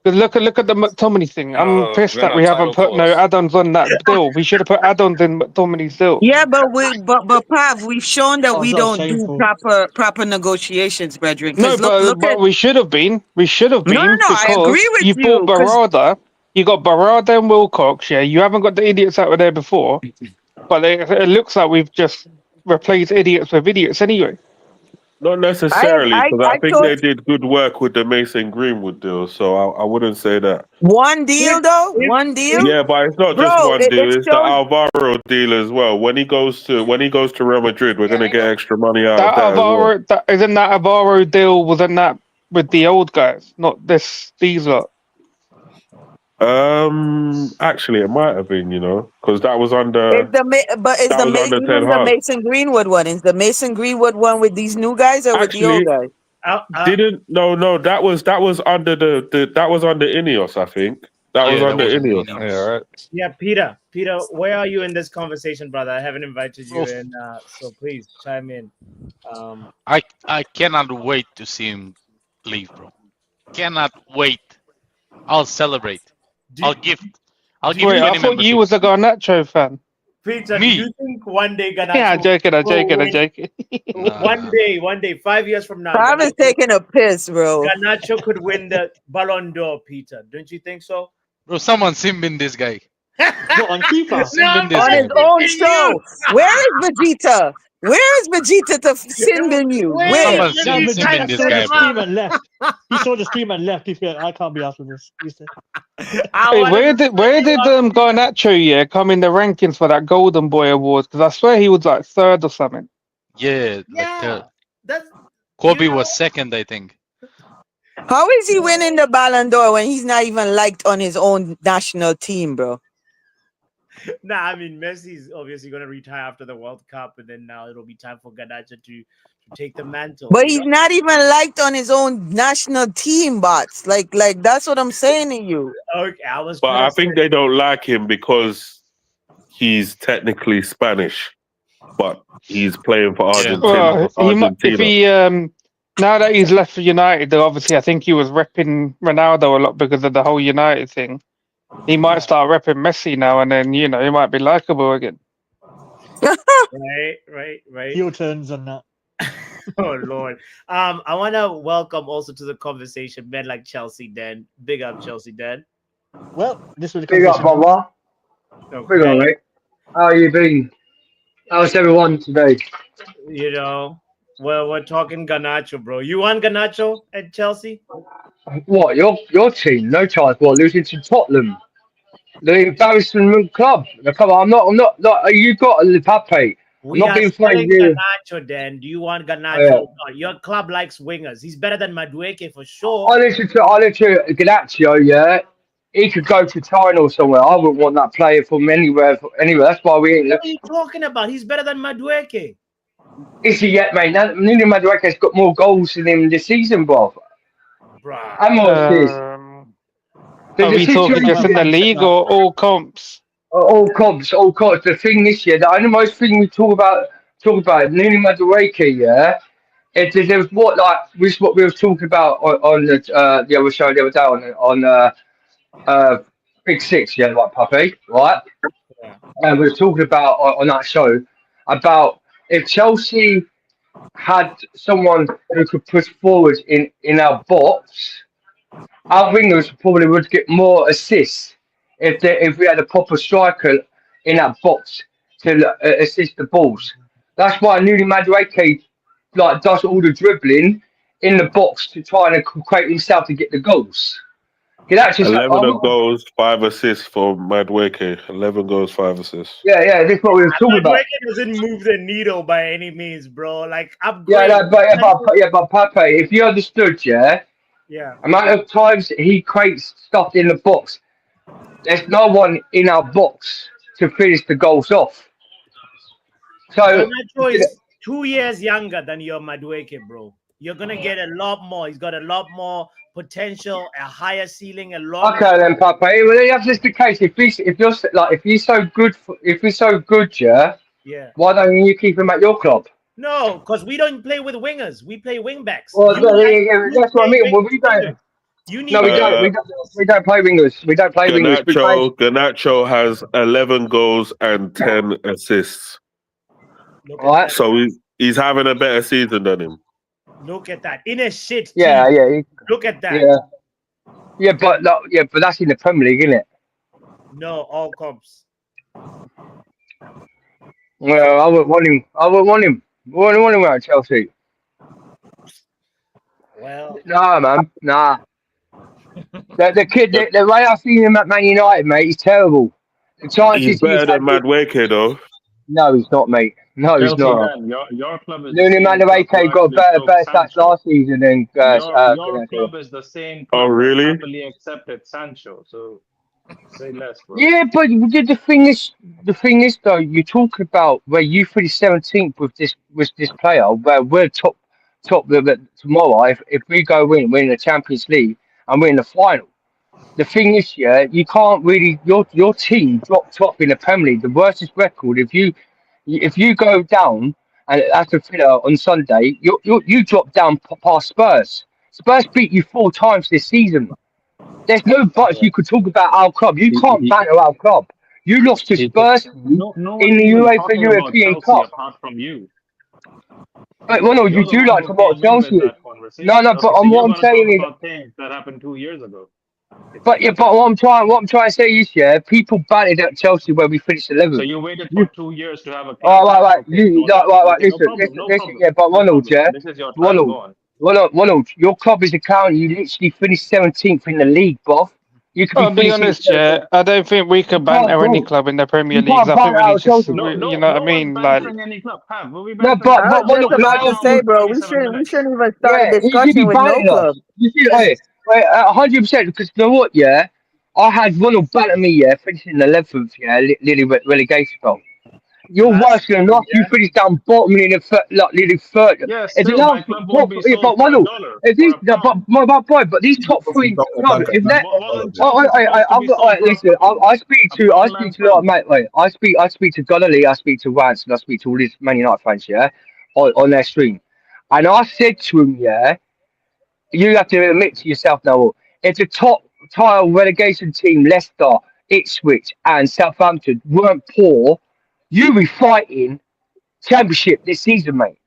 Because look at the McTominay thing. I'm pissed that we haven't put no add-ons on that deal. We should have put add-ons in McTominay's deal. Yeah, but Pav, we've shown that we so don't do shameful. proper negotiations, brethren. No, 'Cause look but at we should have been. We should have no, been I because agree with you bought you. 'Cause Barada. You got Barada and Wilcox. Yeah, you haven't got the idiots out of there before. But it looks like we've just replaced idiots with idiots anyway. Not necessarily, because I think thought they did good work with the Mason Greenwood deal, so I wouldn't say that. one deal though, one deal. Yeah, but it's not just Bro, one deal; it it's the shows Alvaro deal as well. When he goes to Real Madrid, we're gonna get extra money out of That that as well. Alvaro, isn't that Alvaro deal? Wasn't that with the old guys, not these lot? Actually, it might have been, because that was under It's the Ten Hag. Mason Greenwood one. Is the Mason Greenwood one with these new guys or with the old Actually, guys? No, that was under that was under Ineos, I think. That was under Ineos. Yeah, right. Yeah, Peter, where are you in this conversation, brother? I haven't invited you in, so please chime in. I cannot wait to see him leave, bro. Cannot wait. I'll celebrate. I'll give Wait, 20 I thought you was a Garnacho fan. Peter, Me? do you think one day Garnacho Yeah, I'm joking. will win? One day, 5 years from now, Pav is taking a piss, bro. Garnacho could win the Ballon d'Or, Peter. Don't you think so? Bro, someone simbin this guy. Not on FIFA. Simbin this On guy. his own show. Where is Vegeta? Where is Vegeta to sin you? Where? Someone simbin this guy, bro. Stream and left. He saw the stream and left. He said, "I can't be asked for this." He said, Hey, where did Garnacho come in the rankings for that Golden Boy Awards? Because I swear he was like third or something. Yeah, like Kobe was second, I think. How is he winning the Ballon d'Or when he's not even liked on his own national team, bro? Nah, I mean, Messi's obviously going to retire after the World Cup, and then now it'll be time for Garnacho to take the mantle. But he's not even liked on his own national team, bots. Like that's what I'm saying to you. Okay, But I think they don't like him because he's technically Spanish, but he's playing for Argentina. Well, if he now that he's left for United, obviously I think he was repping Ronaldo a lot because of the whole United thing. He might start repping Messi now, and then he might be likable again. Right. heel turns and that. Oh Lord. I want to welcome also to the conversation men like Chelsea Dan. Big up Chelsea Dan. Well, this was the Big up, conversation. brother. Okay. Big up, mate. How you been? How's everyone today? Well, we're talking Garnacho, bro. You want Garnacho at Chelsea? What, your team? No chance. What, losing to Tottenham? The embarrassment club. The club. I'm not. You got a Pape. We not are being selling playing Garnacho, Dan. Do you want Garnacho? yeah. Or not? Your club likes wingers. He's better than Madueke for sure. I listen to Garnacho, yeah. He could go to China or somewhere. I wouldn't want that player from anywhere. That's why we ain't. What are you talking about? He's better than Madueke. Is he yet, mate? Nuno Madueke's got more goals than him this season, bro. I'm more serious. Are we talking just in the league or all comps? All comps. The thing this year, the most thing we talk about Nuno Madueke, yeah. There was what we were talking about on the other show the other day on Big Six, yeah, like Puppy, right? we were talking about on that show about if Chelsea had someone who could push forward in our box, our wingers probably would get more assists if we had a proper striker in that box to assist the balls. That's why Nuni Madueke does all the dribbling in the box to try and create himself to get the goals. 11 goals, 5 assists for Madueke. 11 goals, 5 assists. Yeah, that's what we were talking about. Madueke doesn't move the needle by any means, bro. Like, Yeah, upgrade. but Pepe, if you understood, Yeah. amount of times he creates stuff in the box, there's no one in our box to finish the goals off. So Garnacho is 2 years younger than your Madueke, bro. You're gonna get a lot more. He's got a lot more potential, a higher ceiling, a lot. Okay, then, Pepe. Well, that's just the case. If you're so good, yeah. Why don't you keep him at your club? No, because we don't play with wingers. We play wing backs. Well, that's what I mean. Well, we don't. You need. No, we don't. We don't play wingers. We don't play wingers. Garnacho has 11 goals and 10 assists. Right. So he's having a better season than him. Look at that. In a shit team. Yeah. Look at that. Yeah, but that's in the Premier League, isn't it? No, all comps. Well, I would want him. I would want him at Chelsea. Well, nah, man, nah. The kid, the way I've seen him at Man United, mate, he's terrible. The chances He's better than Madueke, though. No, he's not, mate. No, he's Chelsea, not. Dan, your club is. Nuni Madueke got better stats last season than. Your club is the same. Oh, really? Happily accepted Sancho. So say less, bro. Yeah, but the thing is, though, you talk about where you finished 17th with this player, where we're top tomorrow. If we go win the Champions League and win the final, the thing is, you can't really your team dropped top in the Premier League, the worstest record. If you go down and Aston Villa on Sunday, you drop down past Spurs. Spurs beat you 4 times this season. There's no buts you could talk about our club. You can't banter our club. You lost to Spurs in the UEFA European Cup. Apart from you. But you do like to watch Chelsea. No, but what I'm saying is that happened 2 years ago. But what I'm trying to say is, people batted at Chelsea where we finished 11th. So you waited for 2 years to have a. Right. Listen. Yeah, but Ronald, This is your time. Ronald, your club is a county. You literally finished 17th in the league, bro. You I'll be honest, I don't think we can banter any club in the Premier League. I think we need to, you know what I mean? Like, any club, no, but I was just about to say, bro, we shouldn't even start a discussion with no club. You see, 100%, because you know what, I had Ronald batter me, finishing 11th, nearly relegation goal. You're worse than enough. You finished down bottom nearly third. Yeah, still, my club won't be sold but Ronald, my boy, but these top 3 clubs, if that, listen, I speak to a lot of mate. Wait, I speak to Donnelly, I speak to Rance, and I speak to all these Man United fans, on their stream, and I said to him, you have to admit to yourself now, if the top tile relegation team, Leicester, Ipswich, and Southampton weren't poor, you'll be fighting championship this season, mate.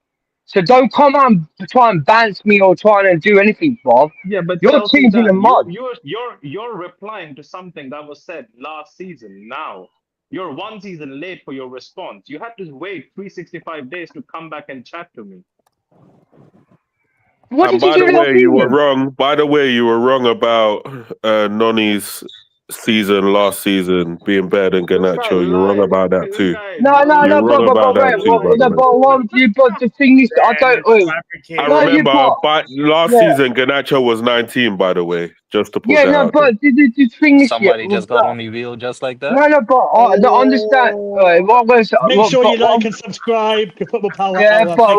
So don't come and try and bounce me or try and do anything, Bob. Yeah, but your team's in the mud. You're replying to something that was said last season. Now you're 1 season late for your response. You had to wait 365 days to come back and chat to me. By the way, you were wrong about Noni's season last season being better than Garnacho. You're wrong about that too. No, but the thing is, I don't. I remember last season Garnacho was 19. By the way, just to put that out. But the thing is, somebody just got on the wheel just like that. No, but I understand. Make sure you like and subscribe to Football Power. Yeah, because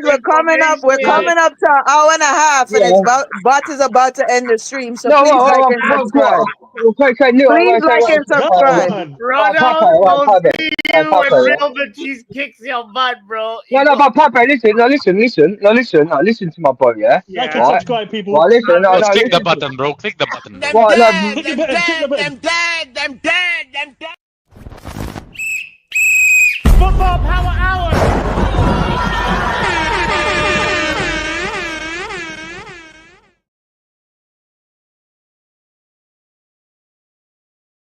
we're coming up to an hour and a half, and Bot is about to end the stream. So please like and subscribe. Okay, Neil, I Please want to say like and subscribe. Ronald, we'll see you when Papa. Real Betis kicks your butt, bro. No, but Papa, listen, listen to my boy, yeah? Like and subscribe, people. Right, listen, no, Just click the listen. button, bro. Click the button, bro. Right, no, Click the button. Click the button. Football power